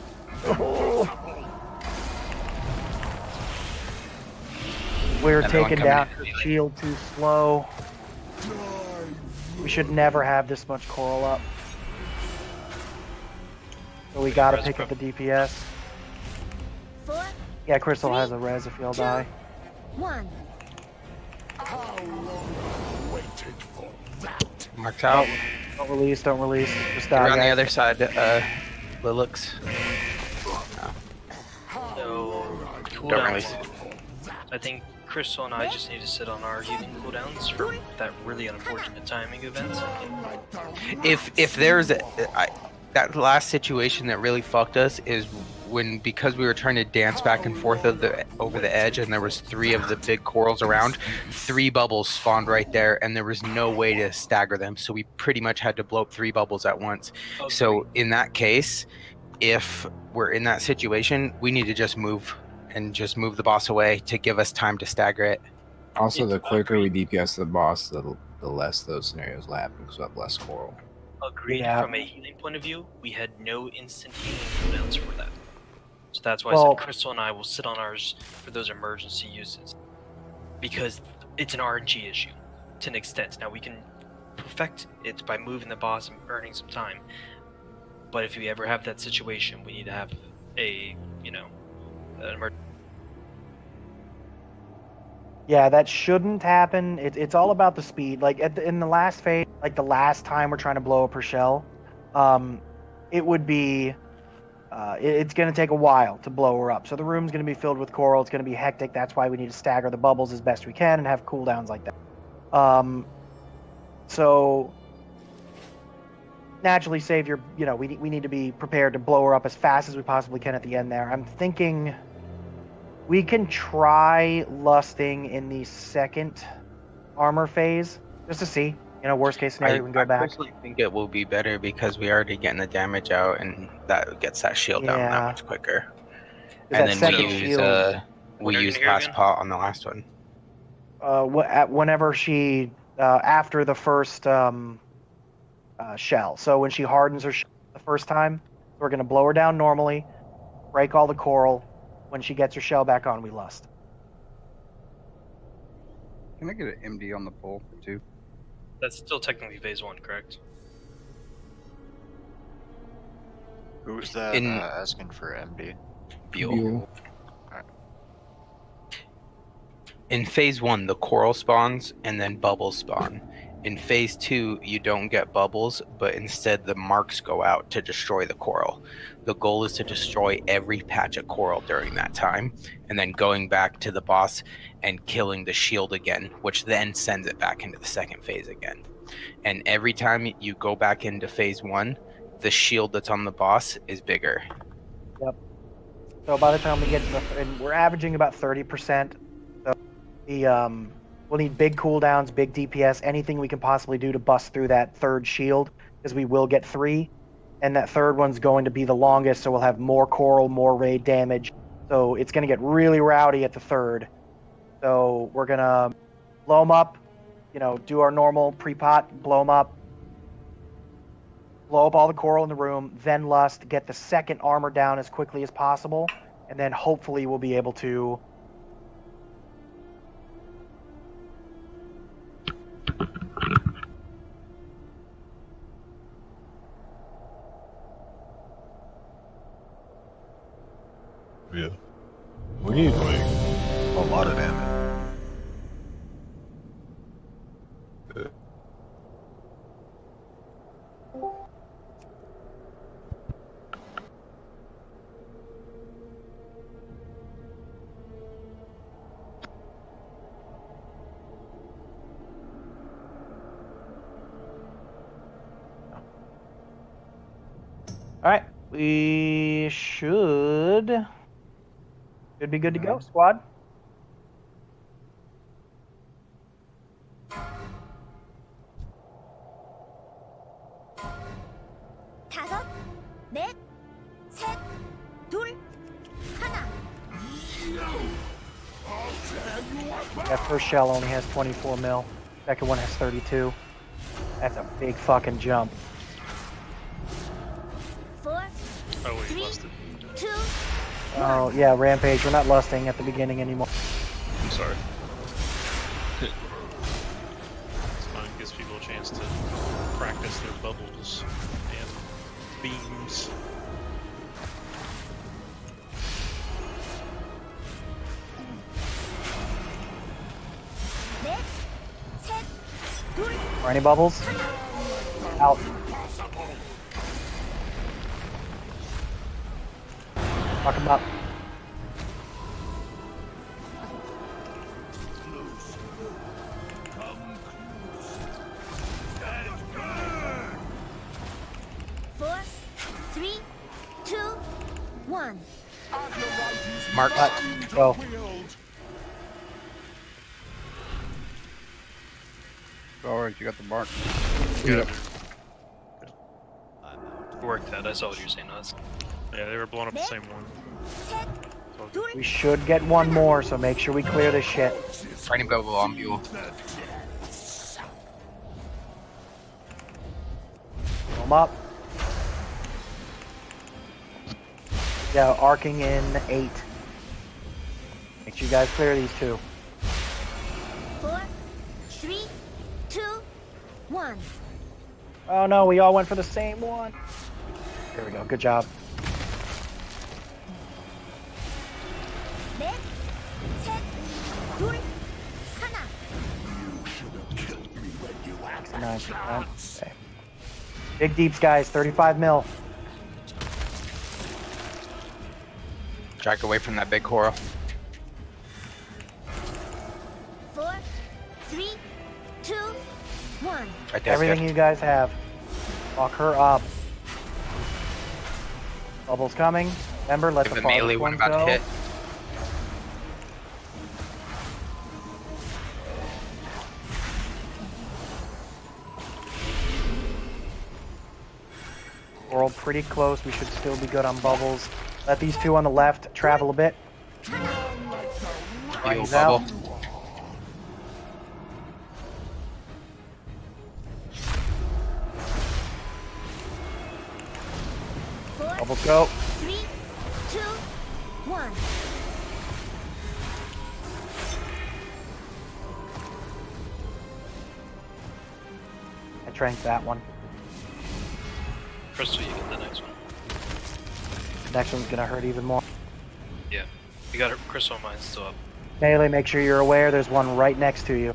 We're Another one taking coming down in. her shield too slow. We should never have this much Coral up. So we gotta pick up the DPS. 4, Yeah, Crystal has a res if y'all die. 1. Marks out. Don't release, don't release. Just They're die, on the guys. other side, Lilix. So, Don't cooldowns. release. I think Crystal and I just need to sit on our healing cooldowns for that really unfortunate timing event. If there's that last situation that really fucked us is when, because we were trying to dance back and forth over the edge and there was 3 of the big corals around, 3 bubbles spawned right there and there was no way to stagger them, so we pretty much had to blow up 3 bubbles at once. Okay. So in that case, if we're in that situation, we need to just move the boss away to give us time to stagger it. Also, the quicker we DPS the boss, the less those scenarios will happen because we have less coral. Agreed. Yeah. From a healing point of view, we had no instant healing cooldowns for that. So that's why I Well- said Crystal and I will sit on ours for those emergency uses. Because it's an RNG issue to an extent. Now we can perfect it by moving the boss and earning some time. But if we ever have that situation, we need to have a, an emergency. Yeah, that shouldn't happen. It's all about the speed. Like in the last phase, like the last time we're trying to blow up her shell, it would be, it's going to take a while to blow her up. So the room's going to be filled with coral. It's going to be hectic. That's why we need to stagger the bubbles as best we can and have cooldowns like that. So naturally, save your. We need to be prepared to blow her up as fast as we possibly can at the end there. I'm thinking we can try lusting in the second armor phase just to see. Worst case scenario, we can go back. I personally think it will be better because we already getting the damage out, and that gets that shield down that Yeah. much quicker. 'Cause And that then second we use shield- we use pass pot on the last one. Whenever she after the first shell. So when she hardens her shell the first time, we're going to blow her down normally, break all the coral. When she gets her shell back on, we lust. Can I get an MD on the pull too? That's still technically phase 1, correct? Who's that asking for MD? Buell. In phase 1, the coral spawns and then bubbles spawn. In phase 2, you don't get bubbles, but instead the marks go out to destroy the coral. The goal is to destroy every patch of coral during that time, and then going back to the boss and killing the shield again, which then sends it back into the second phase again. And every time you go back into phase 1, the shield that's on the boss is bigger. Yep. So by the time we get to and we're averaging about 30%. So we'll need big cooldowns, big DPS, anything we can possibly do to bust through that third shield, because we will get 3, and that third one's going to be the longest, so we'll have more coral, more raid damage. So it's going to get really rowdy at the third. So we're going to blow them up, do our normal pre-pot, blow them up, blow up all the coral in the room, then lust, get the second armor down as quickly as possible, and then hopefully we'll be able to Yeah. We need like a lot of damage. All right, we should be good to go, squad. 다섯, 넷, 셋, 둘, 하나. That first shell only has 24 mil. Second one has 32. That's a big fucking jump. 4, Oh, wait, you lost it. 2, Oh yeah, Rampage. We're not lusting at the beginning anymore. I'm sorry. It's fine. Gives people a chance to practice their bubbles and beams. 넷, 셋, 둘. Are any bubbles? Out. Fuck him up. Four, three, two, one. Mark. Go. Alright, you got the mark. Good. Worked that. I saw what you were saying. Us. Yeah, they were blowing up the same one. We should get one more, so make sure we clear this shit. Trying to bubble on Buell. Blow 'em up. Yeah, arcing in 8. Make sure you guys clear these 2. 4, 3, 2, 1. Oh no, we all went for the same one. There we go. Good job. 넷, 셋, 둘, 하나. 9%. Okay. Big deeps, guys. 35 mil. Drag away from that big coral. 4, 3, 2, 1. Right there. Everything you guys have. Lock her up. Bubbles coming. Remember, let If the the melee farthest one ones about go. to hit. We're all pretty close. We should still be good on bubbles. Let these 2 on the left travel a bit. Heal He's out. bubble. Bubbles go. 3, 2, 1. I tranked that one. Crystal, you get the next one. Next one's gonna hurt even more. Yeah. You got a Crystal on mine still up. Melee, make sure you're aware there's one right next to you.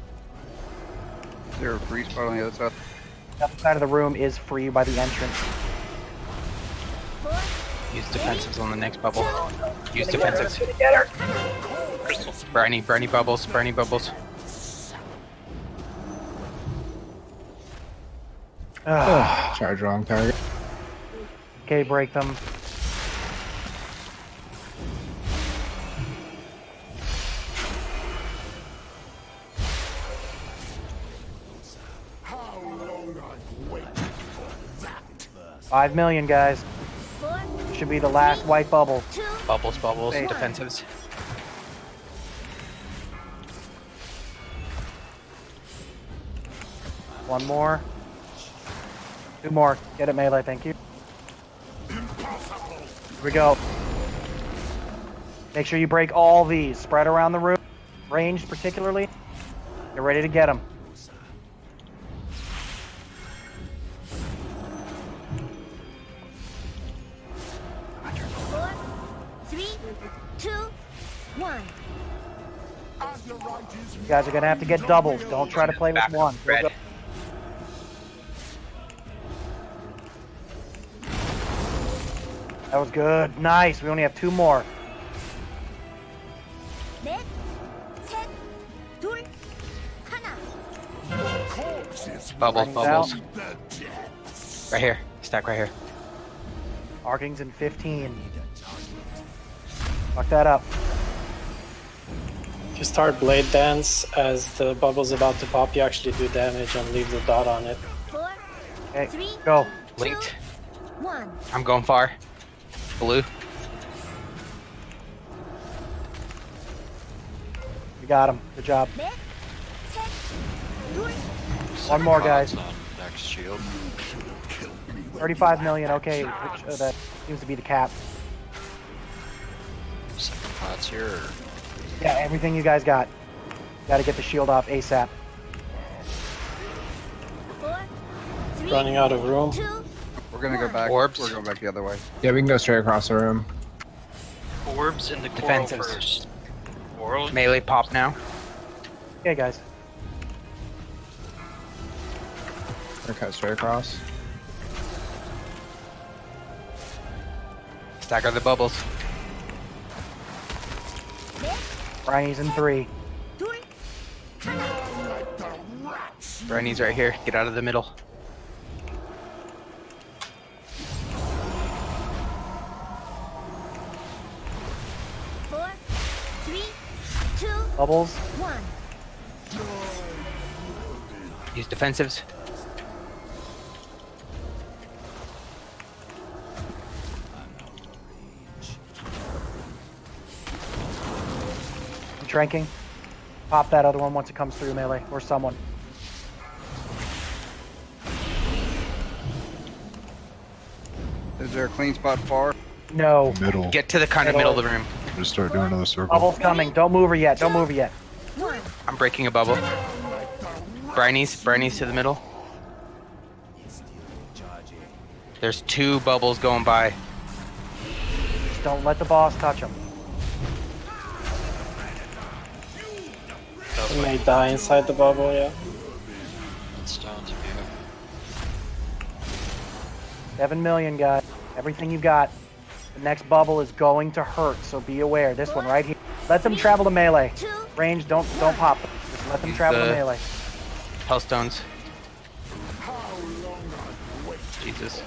Is there a free spot on the other side? The other side of the room is free by the entrance. Use defensives on the next bubble. Use Gonna get her, defensives. gonna get her. Briny bubbles. Briny bubbles. Charge wrong target. Okay, break them. How long I've waited for that. 5 million, guys. Should be the last white bubble. Bubbles, bubbles, Wait. defensives. One more. 2 more. Get it, Melee, thank you. Here we go. Make sure you break all these. Spread around the room. Ranged particularly. Get ready to get them. Four, 3, 2, 1. You guys are gonna have to get doubles. Don't try to play with one. Go, go. That was good. Nice. We only have 2 more. 넷, 셋, 둘, 하나. Bubble, Brings bubbles. out. Right here. Stack right here. Arkings in 15. Fuck that up. If you start Blade Dance as the bubble's about to pop, you actually do damage and leave the dot on it. 4, Okay, 3, go. Linked. 1. I'm going far. Blue. You got him. Good job. 넷, 셋, 둘. One more, guys. Next shield. 35 million. Okay, that seems to be the cap. Second pots here. Or... Yeah, everything you guys got. Got to get the shield off ASAP. 4, 3, Running out of room. 2. We're gonna go back. Orbs. We're going back the other way. Yeah, we can go straight across the room. Orbs in the coral Defensives. first. Coral. Melee pop now. Okay, guys. Or cut straight across. Stagger the bubbles. Briny's in 3. 둘, Briny's right here. Get out of the middle. four, 3, 2, Bubbles. 1. Use defensives. I'm tranking. Pop that other one once it comes through, Melee. Or someone. Is there a clean spot far? No. Middle. Get to the kind of middle of the room. Just start doing another circle. Bubble's coming. Don't move her yet. Don't move her yet. I'm breaking a bubble. Brinies to the middle. There's 2 bubbles going by. Just don't let the boss touch them. He may die inside the bubble, yeah. It's down to you. 7 million, guys. Everything you got. The next bubble is going to hurt, so be aware. This one right here. Let them travel to melee. Range, don't pop them. Just let them travel to melee. Hellstones. Jesus.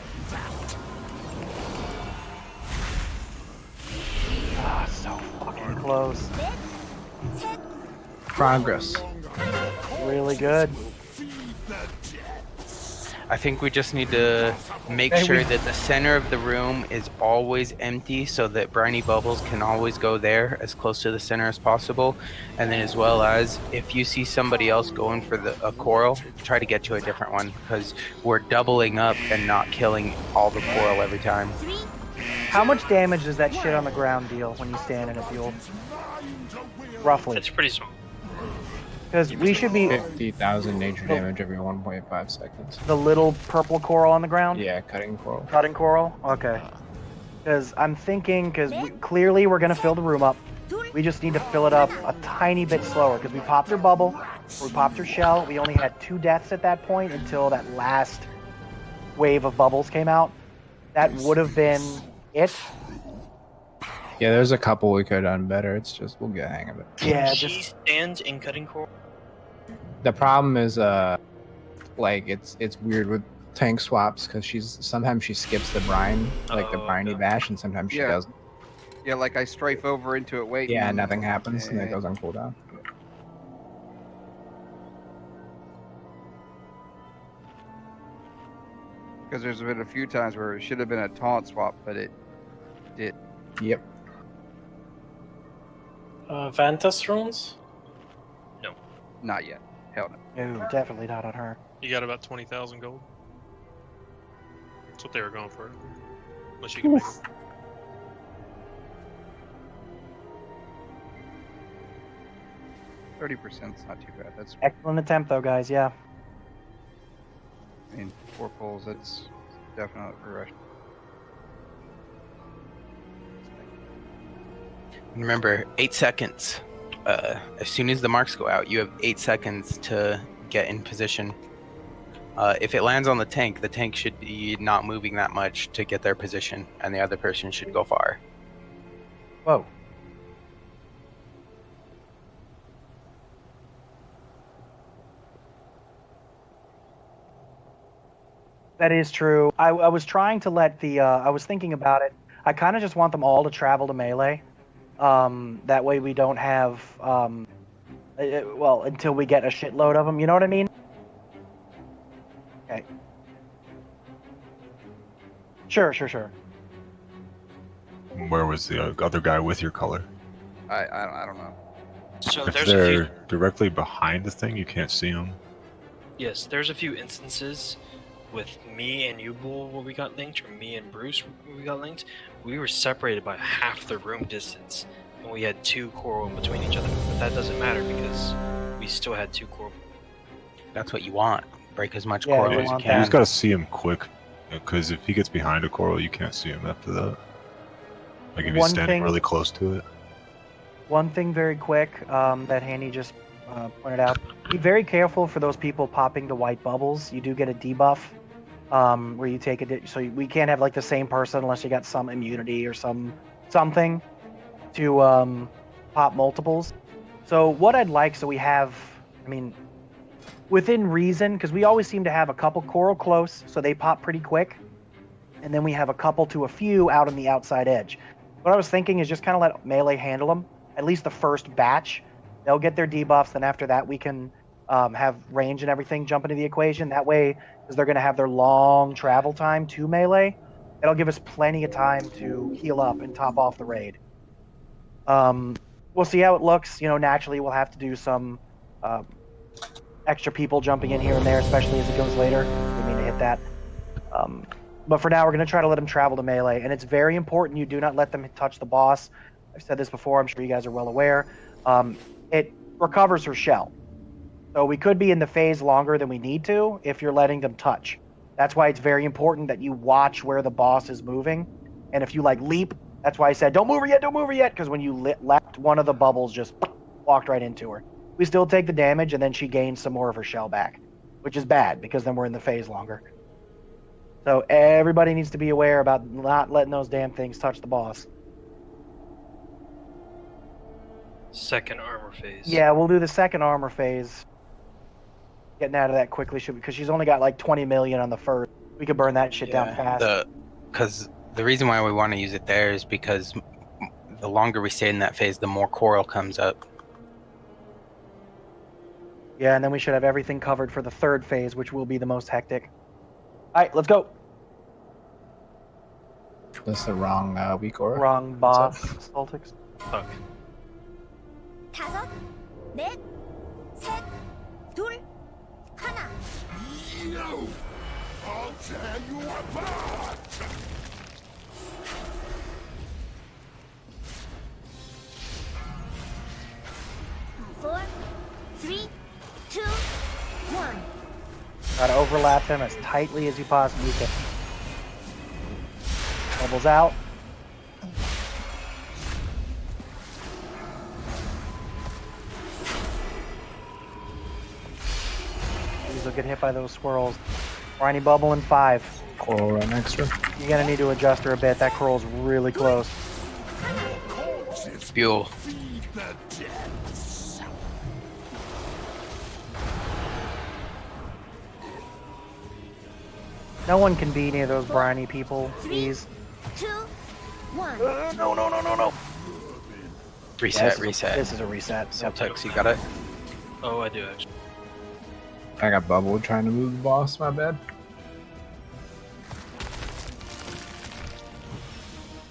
Ah, so fucking close. Progress. Really good. I think we just need to make sure that the center of the room is always empty so that briny bubbles can always go there as close to the center as possible. And then as well as if you see somebody else going for a coral, try to get to a different one because we're doubling up and not killing all the coral every time. How much damage does that shit on the ground deal when you stand in it, Fuel? Roughly. It's pretty small. Because we should be 50,000 nature damage every 1.5 seconds. the little purple coral on the ground. Yeah, cutting coral. Cutting coral. Okay. Because I'm thinking, clearly we're gonna fill the room up. We just need to fill it up a tiny bit slower because we popped her bubble, we popped her shell. We only had 2 deaths at that point until that last wave of bubbles came out. That would have been it. Yeah, there's a couple we could have done better. It's just we'll get a hang of it. Yeah, She stands in cutting coral. The problem is, like it's weird with tank swaps because sometimes she skips the brine, like the briny bash, and sometimes she doesn't. Yeah, like I strafe over into it, wait. Yeah, nothing happens, and it goes on cooldown. Because there's been a few times where it should have been a taunt swap, but it did. Yep. Vantas runes? No. Not yet. Hell no. No, definitely not on her. You got about 20,000 gold. That's what they were going for. Unless you can make it. %30's not too bad. That's Excellent attempt, though, guys. Yeah. I mean, 4 pulls. That's definitely a rush. Remember, 8 seconds. As soon as the marks go out, you have 8 seconds to get in position. If it lands on the tank should be not moving that much to get their position, and the other person should go far. Whoa. That is true. I was trying to let I was thinking about it. I kind of just want them all to travel to melee. That way we don't have, well, until we get a shitload of them, you know what I mean? Okay. Sure. Where was the other guy with your color? I don't know. So If there's a they're few. directly behind the thing, you can't see them. Yes, there's a few instances with me and you, Bull, where we got linked, or me and Bruce, where we got linked. We were separated by half the room distance, and we had 2 coral in between each other. But that doesn't matter because we still had 2 coral. That's what you want. Break as much Yeah, coral you as you want You can. just gotta see him quick, because if he gets behind a coral, you can't see him after that. Like if he's One standing thing- really close to it. One thing very quick that Hannie just pointed out. Be very careful for those people popping the white bubbles. You do get a debuff where you take it. So we can't have like the same person unless you got some immunity or something to pop multiples. So what I'd like, so we have, I mean, within reason, because we always seem to have a couple coral close, so they pop pretty quick. And then we have a couple to a few out on the outside edge. What I was thinking is just kind of let melee handle them, at least the first batch. They'll get their debuffs, then after that we can have range and everything jump into the equation. That way, because they're going to have their long travel time to melee, it'll give us plenty of time to heal up and top off the raid. We'll see how it looks. You know, naturally we'll have to do some extra people jumping in here and there, especially as it goes later. We mean to hit that. But for now, we're going to try to let them travel to melee. And it's very important you do not let them touch the boss. I've said this before. I'm sure you guys are well aware. It recovers her shell. So we could be in the phase longer than we need to if you're letting them touch. That's why it's very important that you watch where the boss is moving. And if you like leap, that's why I said, don't move her yet, because when you left, one of the bubbles just walked right into her. We still take the damage, and then she gains some more of her shell back, which is bad because then we're in the phase longer. So everybody needs to be aware about not letting those damn things touch the boss. Second armor phase. Yeah, we'll do the second armor phase. Getting out of that quickly because she's only got like 20 million on the first. We could burn that shit down fast. Because the reason why we want to use it there is because the longer we stay in that phase, the more coral comes up. Yeah, and then we should have everything covered for the third phase, which will be the most hectic. All right, let's go. That's the wrong weak aura. Wrong boss, Saltix. Fuck. 5, 4, 3, 2, 1. No! I'll tear you apart! Four, 3, 2, 1. Try to overlap them as tightly as you possibly can. Bubbles out. These will get hit by those swirls. Briny bubble in 5. Coral run extra. You're gonna need to adjust her a bit. That coral's really close. Fuel. No one can beat any of those briny people, please. 2, 1. No. Reset. This is a reset. Celtics, you got it? Oh, I do actually. I got bubbled trying to move the boss. My bad.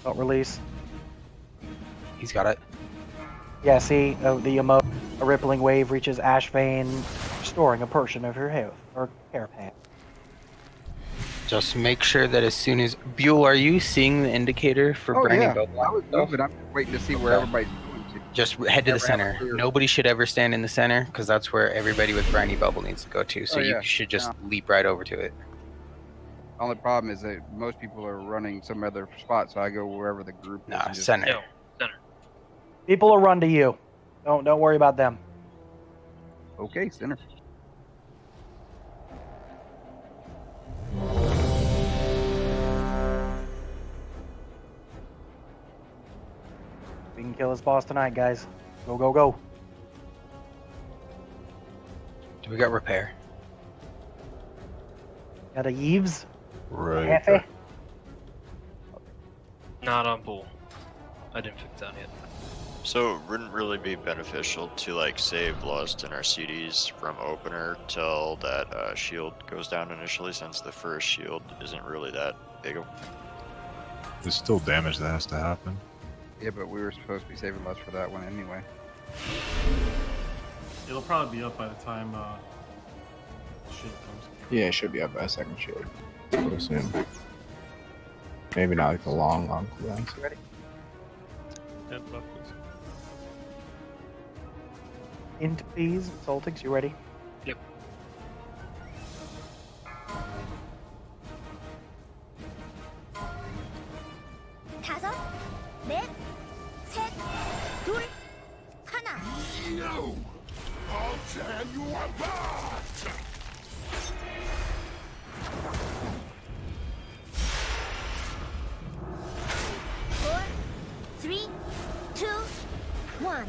Don't release. He's got it. Yeah, see, the emote, a rippling wave reaches Ash Vein, restoring a portion of her health or carapace. Just make sure that as soon as Buell, are you seeing the indicator for briny bubble? I was moving. I'm waiting to see where everybody's going to. Just head to the center. Nobody should ever stand in the center because that's where everybody with briny bubble needs to go to. So you should just leap right over to it. The only problem is that most people are running some other spot, so I go wherever the group is. Nah, center. No, center. People will run to you. Don't worry about them. Okay, center. We can kill this boss tonight, guys. Go, go, go. Do we got repair? Got a Yves? Right. Hefe? Not on pool. I didn't fix that yet. So it wouldn't really be beneficial to like save Lost in our CDs from opener till that shield goes down initially, since the first shield isn't really that big. There's still damage that has to happen. Yeah, but we were supposed to be saving less for that one anyway. It'll probably be up by the time shield comes. Yeah, it should be up by a second shield. Pretty soon. Maybe not like the long cooldowns. Ready? 10 bucks, please. Int, please. Saltix, you ready? Yep. 다섯, 넷, 셋, 둘, 하나. No! I'll tear you apart! Four, 3, 2, 1.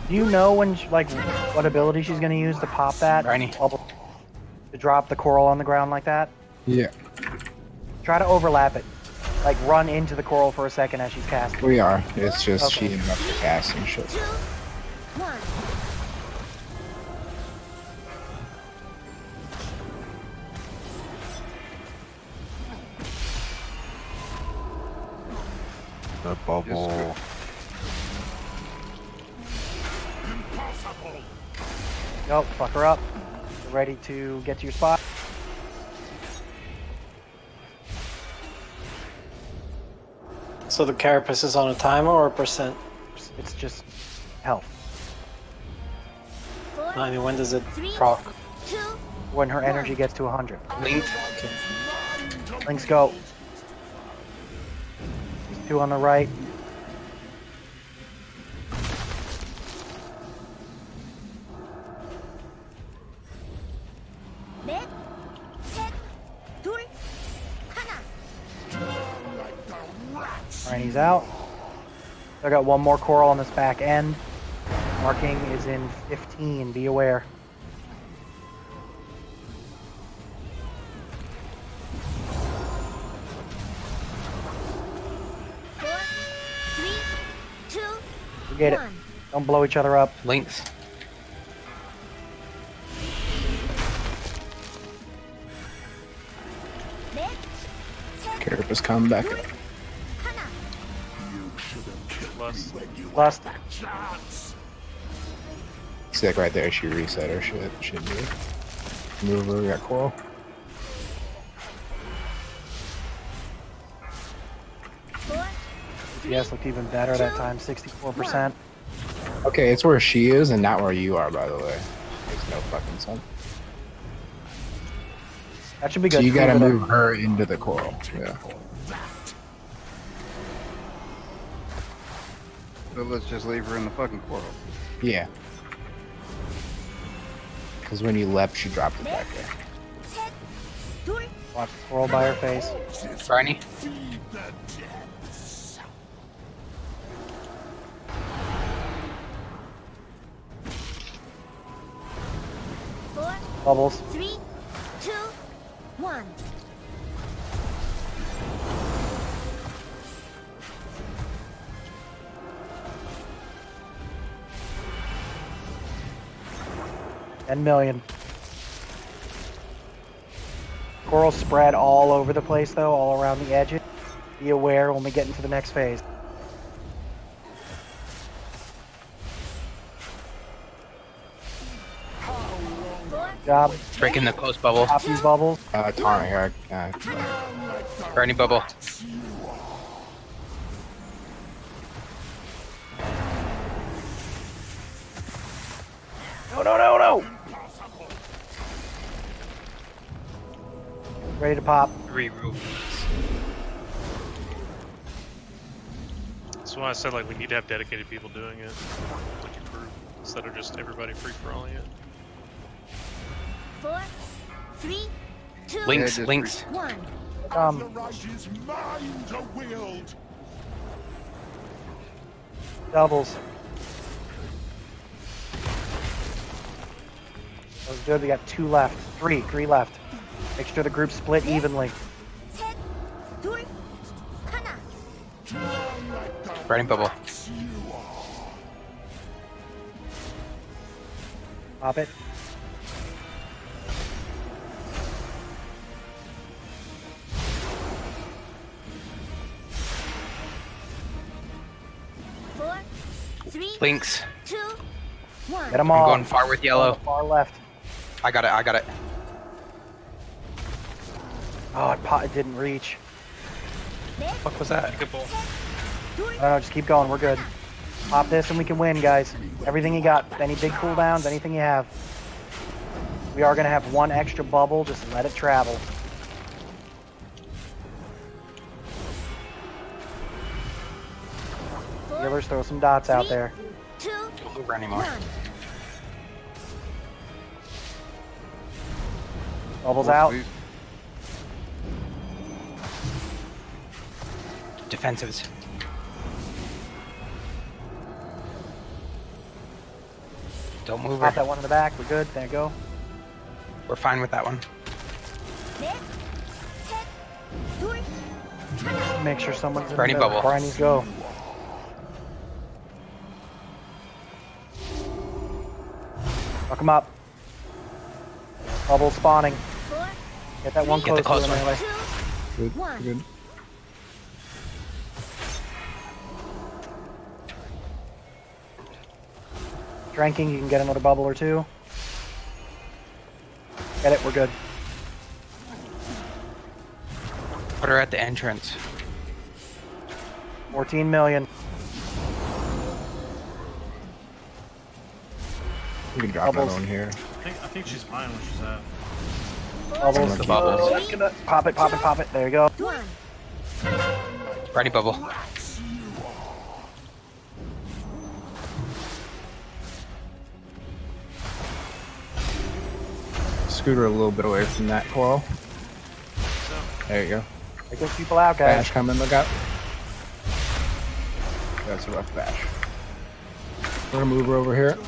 Do you know when, what ability she's gonna use to pop that? Briny. To drop the coral on the ground like that? Yeah. Try to overlap it. Like, run into the coral for a second as she's casting. We are. It's just Okay. she interrupted casting shit. 1. The bubble. Nope, fuck her up. Get ready to get to your spot. So the carapace is on a timer or a percent? It's just health. I mean, when does it proc? When her energy gets to 100. Link. Links go. There's 2 on the right. Alright, he's out. I got one more coral on this back end. Marking is in 15. Be aware. Get it. Don't blow each other up. Links. Carapace coming back. Lust. See, like right there, she reset her shit. Should be. Move her, we got coral. Yes, looked even better that time. 64%. Okay, it's where she is and not where you are, by the way. Makes no fucking sense. That should be good. So you gotta move her into the coral. Yeah. So let's just leave her in the fucking coral. Yeah. Because when you leapt, she dropped it back there. Watch the coral by her face. Briny. Bubbles. 3, 2, 1. $10 million. Coral spread all over the place, though, all around the edges. Be aware when we get into the next phase. Job. Breaking the close bubble. Pop these bubbles. Taunt here. Briny bubble. No, no, no, no! Ready to pop. Regroup. That's why I said like we need to have dedicated people doing it, like a group, instead of just everybody free for all it. 4, 3, 2, Links, 1. The rush is mine to wield. Doubles. That was good. We got 2 left. 3 left. Make sure the group split evenly. Briny bubble. Pop it. Links. 2, 1. Get them all. I'm going far with yellow. Far left. I got it. I got it. Oh, it didn't reach. What the fuck was that? Good ball. I don't know, just keep going. We're good. Pop this and we can win, guys. Everything you got. Any big cooldowns, anything you have. We are going to have 1 extra bubble. Just let it travel. Healers, throw some dots out there. 2, Don't move anymore. 1. Bubbles out. Defensives. Don't move Pop her. that one in the back. We're good. There you go. We're fine with that one. Make sure someone's in Briny the bubble. Briny's go. Fuck him up. Bubble spawning. Get that one Get the close to close him one. anyway. Good. Good. Drinking, you can get another bubble or two. Get it, we're good. Put her at the entrance. 14 million. You can drop Bubbles. another one here. I think she's fine where she's at. Bubbles. The bubbles. That's gonna pop it, pop it, pop it. There you go. Briny bubble. Scoot her a little bit away from that coral. There you go. Take those people out, guys. Bash coming, look out. That's a rough bash. We're gonna move her over here.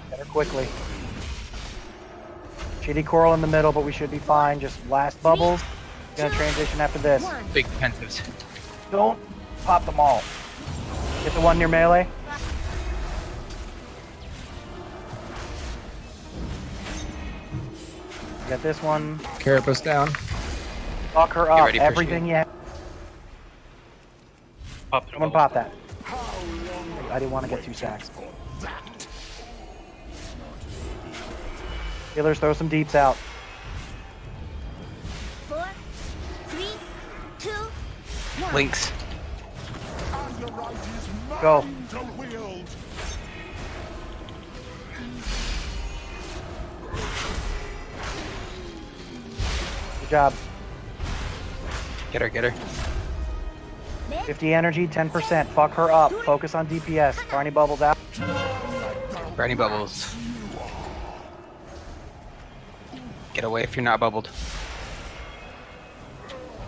Get her quickly. Shitty coral in the middle, but we should be fine. Just last bubbles. Gonna transition after this. Big defensives. Don't pop them all. Get the one near melee. Get this one. Carapace down. Fuck her up. ready for Everything you have. Pop Someone pop that. I didn't want to get 2 sacks. Healers, throw some deeps out. 4, 3, 2, 1. Links. Go. Good job. Get her, get her. 50 energy, 10%. Fuck her up. Focus on DPS. Barney bubbles out. Briny bubbles. Get away if you're not bubbled.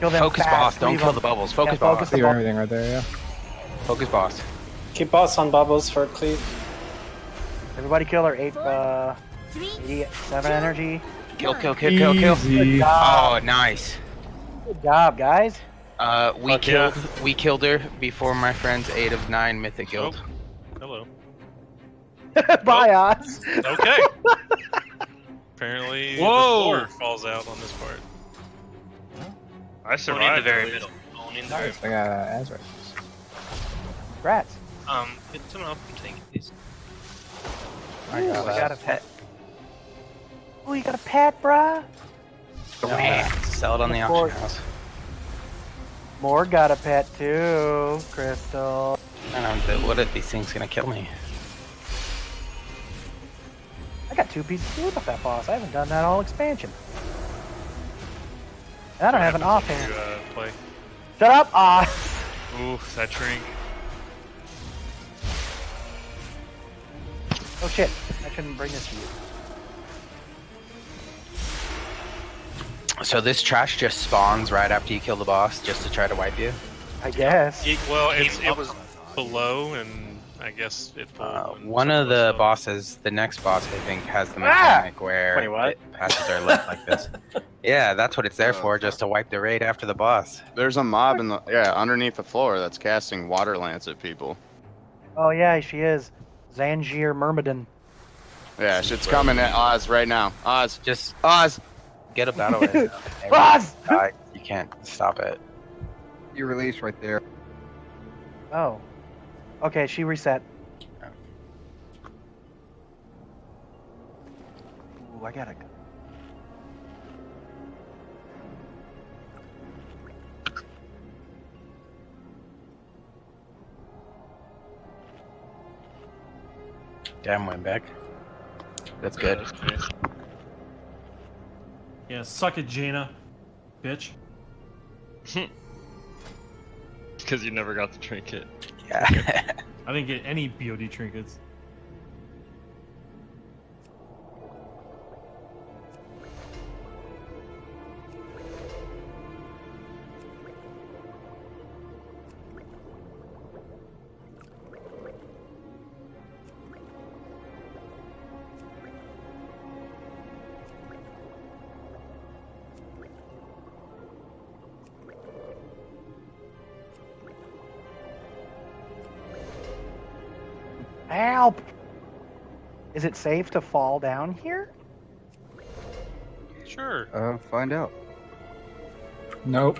Kill them Focus fast. boss, don't Leave kill them. the bubbles. Focus Yeah, focus boss. the See boss. everything right there, yeah. Focus boss. Keep boss on bubbles for cleave. Everybody kill her. 7 energy. Kill, kill, kill, kill, kill. Easy. Good job. Oh, nice. Good job, guys. We killed her before my friend's 8 of 9 mythic guild. Hello. Bye, Oz. Okay. Apparently, the Whoa! floor falls out on this part. I survived. Only in the very at least. middle. Only in the very Nice. I got Azrael. Congrats. Get someone up and tank these. I got a pet. Oh, you got a pet, bruh? Sell it on the Of auction course. house. Moore got a pet too, Crystal. I don't know, what are these things gonna kill me? I got 2 pieces of loot off that boss. I haven't done that all expansion. And I don't have an offhand. Play. Shut up, Oz. Ooh, that shrink. Oh shit, I shouldn't bring this to you. So this trash just spawns right after you kill the boss, just to try to wipe you? I guess. Well, it was below, and I guess it pulled. One of the bosses, the next boss, I think, has the mechanic where Wait, what? it passes their left like this. Yeah, that's what it's there for, just to wipe the raid after the boss. There's a mob in the underneath the floor that's casting water lance at people. Oh yeah, she is. Zangier Myrmidon. Yeah, shit's coming at Oz right now. Oz, just Oz. Get up out of it. Oz! You can't stop it. You release right there. Oh. Okay, she reset. Ooh, I gotta go. Damn, went back. That's good. Yeah, suck it, Jaina. Bitch. Because you never got the trinket. Yeah. I didn't get any BOD trinkets. Help! Is it safe to fall down here? Sure. Find out. Nope.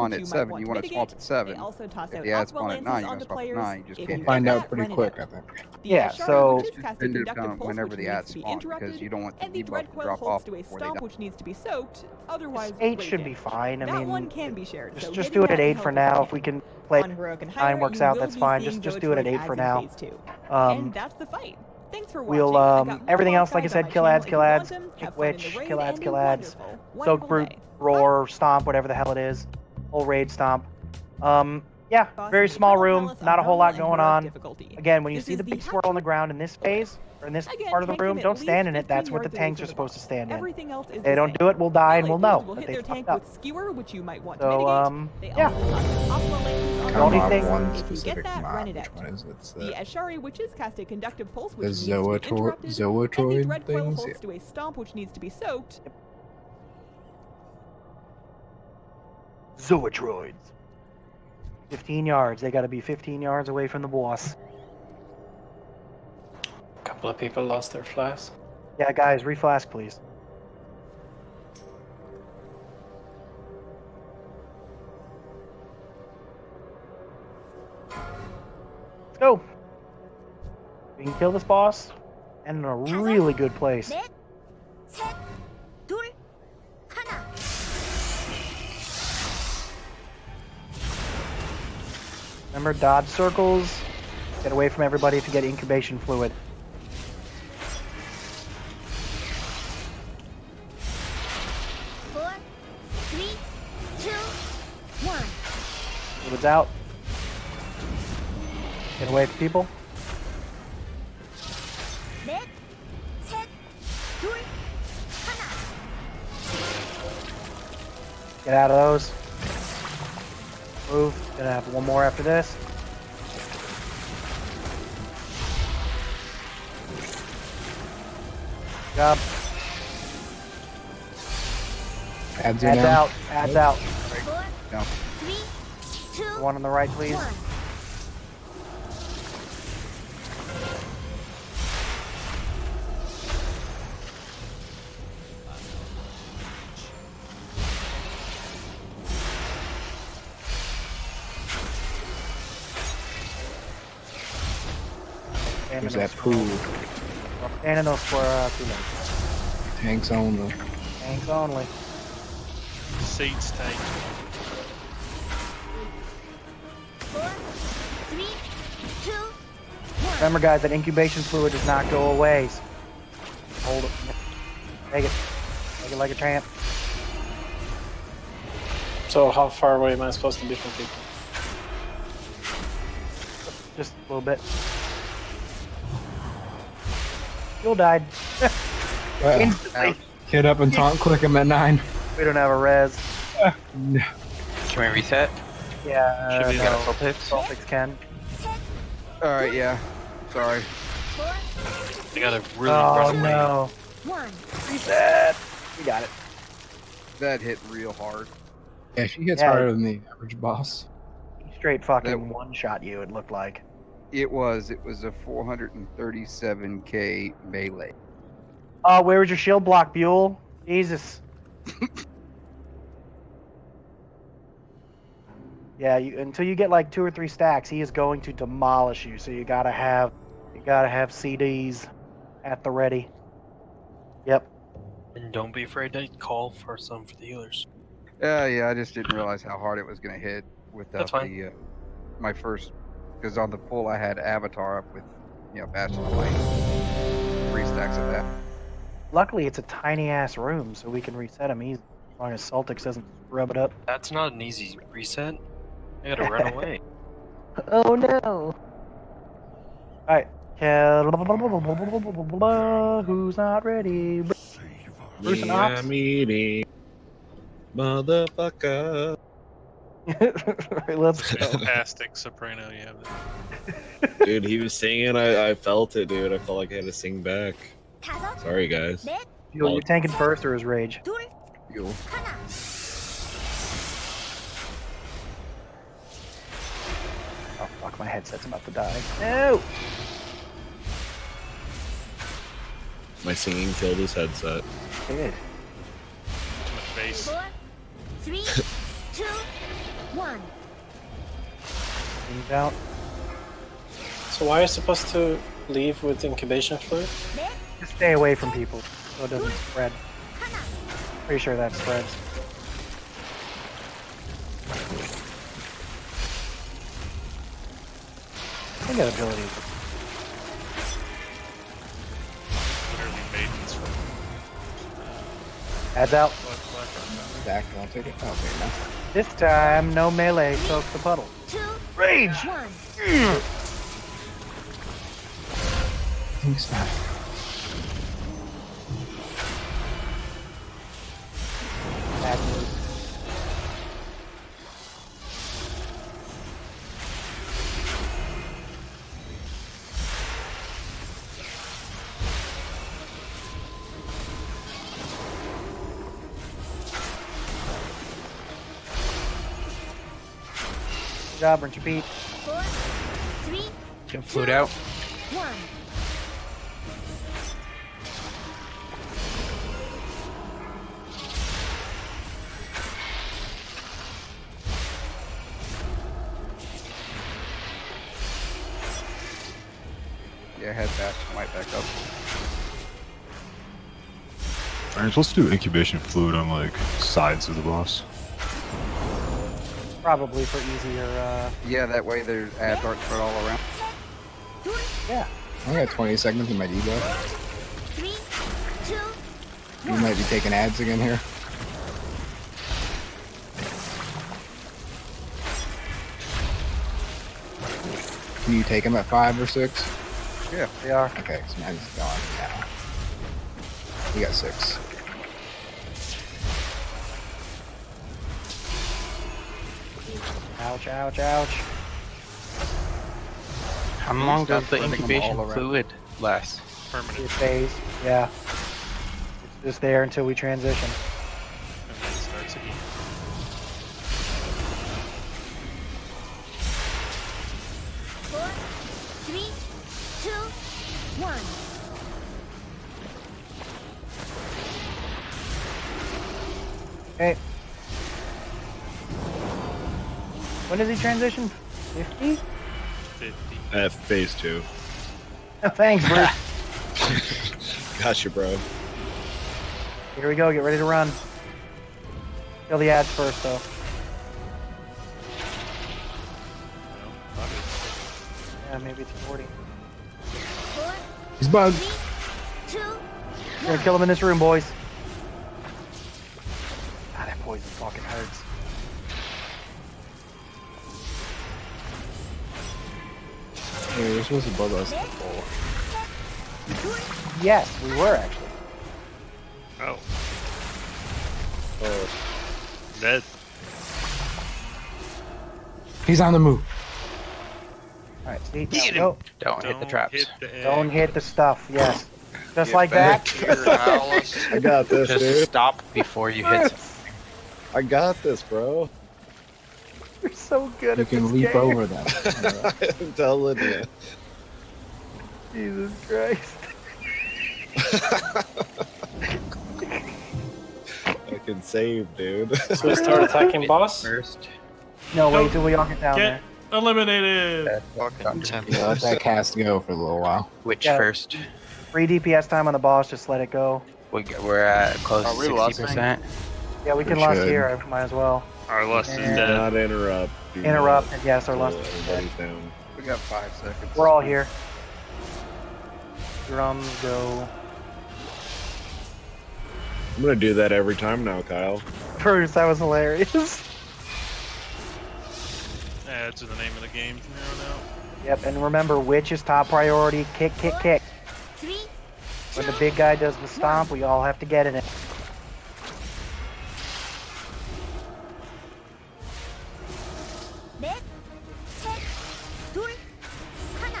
spawn that at you might 7, want you to want to swap mitigate. at 7. They also toss If out the ad aqua spawn at 9, lances you're on going the to swap at players. 9. You just If can't you Find get out that, pretty run it quick, up. I think. The Yeah, shark so which is cast a dependent conductive on pulse, whenever which the needs ad to be spawn, because interrupted. you don't want the And the debuff dread to coil drop holds off to a before they stomp, die. which needs to be soaked. Otherwise, 8 rage should be damage. fine. I That mean, one can be shared. So just hitting do it that at will 8 help for with the now. damage. If we can play On Heroic and 9 higher, works you out, will that's be fine. seeing Just do it at Zoetroid 8 for as in now. Phase 2. Um, And that's the fight. Thanks for watching. We'll I've got more everything boss else, like I guides on said, my kill channel ads, if kill you want ads, them. kick Have fun in the witch, raid, kill ads, and kill a ads, wonderful, soak wonderful brute, day. roar, stomp, whatever the hell it is, whole raid stomp. Yeah, Boss very in the small Eternal room, Palace on not a whole normal lot and going heroic on. difficulty. Again, when you This see is the the big swirl on the ground in this phase, or in this Again, part of the tank them room, at don't stand least in it. 15 That's what the yards away tanks from are the supposed to boss. stand in. Everything else is If they the don't same. do it, we'll die and Melee we'll foes know will that hit they their fucked tank up. with skewer, which you might want to So, mitigate. They yeah. also have Aqua Lances on The only the thing- one If you get specific that, mob. run it Which out. one is it? It's The the Ashari witches cast a conductive pulse, which the needs to be interrupted. And the Zoetroid dread coil things. holds to a stomp, which needs to be soaked. Zoetroids. 15 yards. They got to be 15 yards away from the boss. A couple of people lost their flask. Yeah, guys, reflask, please. Let's go. We can kill this boss, and in a really good place. Remember, dodge circles. Get away from everybody if you get incubation fluid. Fluid's out. Get away from people. Get out of those. Move. Gonna have one more after this. Good job. Adds Adds in now. out. Adds out. No. The one on the right, please. There's that pool. Stand in those for 2 minutes. Tanks only. Tanks only. Seats tank. Remember, guys, that incubation fluid does not go away. So hold it. Take it. Take it like a champ. So how far away am I supposed to be from people? Just a little bit. Fuel died. Instantly. Get up and taunt click him at 9. We don't have a res. No. Can we reset? Yeah, Should we no. got a Sultix? Sultix can. Alright, yeah. Sorry. They got a really Oh rough way. no. Reset. We got it. That hit real hard. Yeah, she hits Yeah. harder than the average boss. Straight fucking That- one-shot you, it looked like. It was a 437k melee. Oh, where was your shield block, Buell? Jesus. Yeah, until you get like 2 or 3 stacks, he is going to demolish you. So you gotta have CDs at the ready. Yep. And don't be afraid to call for some for the healers. Yeah, I just didn't realize how hard it was gonna hit without That's fine. the my first, because on the pull I had Avatar up with, Bastion of Light. 3 stacks of that. Luckily, it's a tiny ass room, so we can reset him easy. As long as Sultix doesn't rub it up. That's not an easy reset. I gotta run away. Oh no! Alright. Who's not ready? Bruce and Ops? I'm eating. Motherfucker. Let's go. Fantastic soprano you have there. Dude, he was singing. I felt it, dude. I felt like I had to sing back. Sorry, guys. Fuel, you're tanking first or is Rage? Fuel. Oh fuck, my headset's about to die. No! My singing killed his headset. Good. Too much bass. 4, 3, 2, 1. Things out. So why are you supposed to leave with incubation fluid? Just stay away from people. so it doesn't spread. Pretty sure that spreads. I think that ability is Literally maidens from. adds out. Zach, you want to take it? Okay, no. This time, no melee soaks the puddle. Rage! Thanks, man. Active. Good job, rinse repeat. 4, 3, Get flute out. 1. Yeah, head back. Might back up. Alright, so let's do incubation fluid on like sides of the boss. Probably for easier, Yeah, that way their ads aren't spread all around. yeah. I got 20 seconds in my debuff. 3, 2, You might be taking ads again here. Can you take them at 5 or 6? Yeah. They are. Okay, so mine's gone now. You got 6. Ouch, ouch, ouch. How long does the spreading them incubation all around. fluid last? Permanent. It phase, yeah. It's just there until we transition. And then it starts again. Four, 3, 2, 1. Okay. When does he transition? 50? 50. Phase 2. Thanks, Bruce. Gotcha, bro. Here we go, get ready to run. Kill the ads first, though. Yeah, maybe it's 40. 4, He's bugged. 3, 2, We're gonna kill him in this room, boys. God, that poison fucking hurts. Yeah, you're supposed to bug us before. Yes, we were actually. Oh. Oh. Dead. He's on the move. Alright, see, Get him. go. Don't hit the traps. Hit the egg. Don't hit the stuff, yes. Just Get like back that. here, Alice. I got this, Just dude. stop before you hit. I got this, bro. You're so good You at can this leap game. over them. I'm telling you. Jesus Christ. I can save, dude. So we start attacking boss? First. No, wait till we all get down Get there. eliminated. Fucking 10 Yeah, let that cast go for a little while. Which Yeah. first? Free DPS time on the boss, just let it go. We're at close Are to we 60%. Yeah, we can We lust should. here, I might as well. Our lust is And- dead. Not interrupt. Do Interrupt, not and yes, our lust pull is everybody's down. We got 5 seconds. We're all here. Drums go. I'm gonna do that every time now, Kyle. Bruce, that was hilarious. Ads are the name of the game from here on out. Yep, and remember, witch is top priority. Kick, kick, kick. 3, When the big guy does the stomp, we all have to get in it. 넷, 셋, 둘, 하나.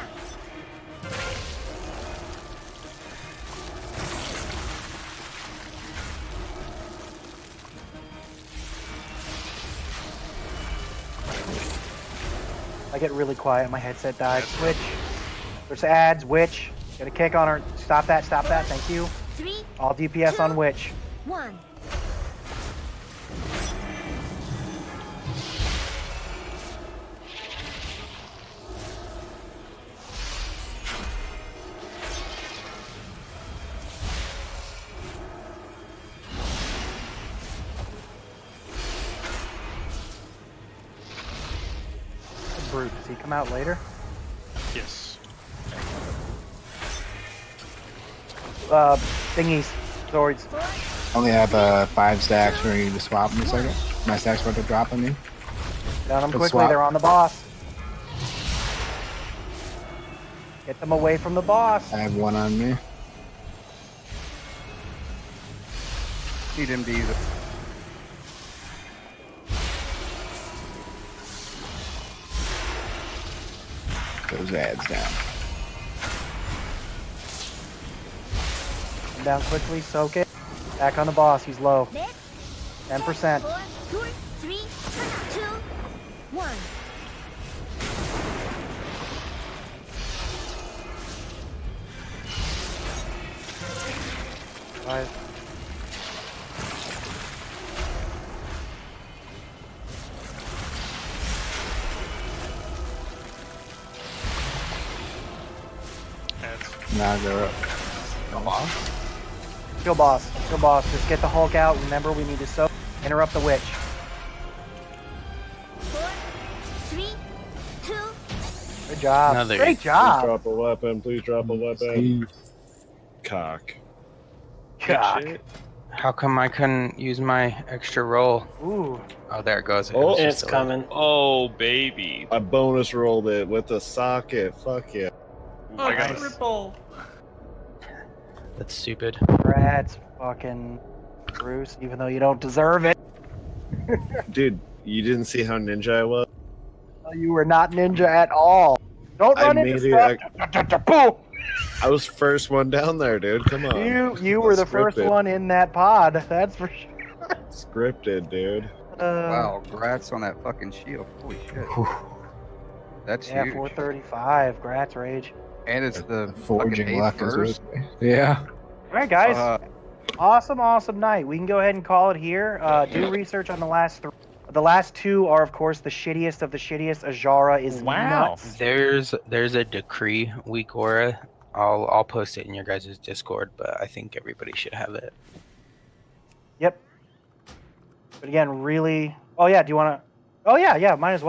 I get really quiet, my headset died. Switch. There's ads, witch. Get a kick on her. Stop that, thank you. 3, All DPS on witch. 1. Brute. Does he come out later? Yes. Thingies. Swords. I only have 5 stacks ready to swap in a second. My stacks about to drop on me. Down them Let's quickly. swap. They're on the boss. Get them away from the boss. I have 1 on me. Need him to use it. Those ads down. Come down quickly. Soak it. Back on the boss. He's low. 10%. 4, 3, 2, 1. Five. Now they're up. Kill boss. Kill boss. Just get the Hulk out. Remember, we need to soak. Interrupt the witch. 4, 3, 2. Good job. Another- Great Please job. drop a weapon. Please drop a weapon. Cock. Cock. How come I couldn't use my extra roll? Ooh. Oh, there it goes. Oh, was just It's delayed. coming. Oh, baby. I bonus rolled it with the socket. Fuck yeah. I got a Triple. That's stupid. Congrats, fucking Bruce, even though you don't deserve it. Dude, you didn't see how ninja I was? You were not ninja at all. Don't I run into made it. stuff. Boom! I was first one down there, dude. Come on. You were the first Scripted. one in that pod. That's for sure. Scripted, dude. Wow, grats on that fucking shield. Holy shit. That's Yeah, huge. 435. Grats, Rage. And it's the Forging fucking luck eighth is verse. with me. Yeah. All right, guys. Uh, Awesome night. We can go ahead and call it here. Do research on the last 3. The last 2 are, of course, the shittiest of the shittiest. Ajara is nuts. There's a decree week aura. I'll post it in your guys' Discord, but I think everybody should have it. Yep. But again, really. Oh yeah. Do you want to? Oh yeah. Might as well.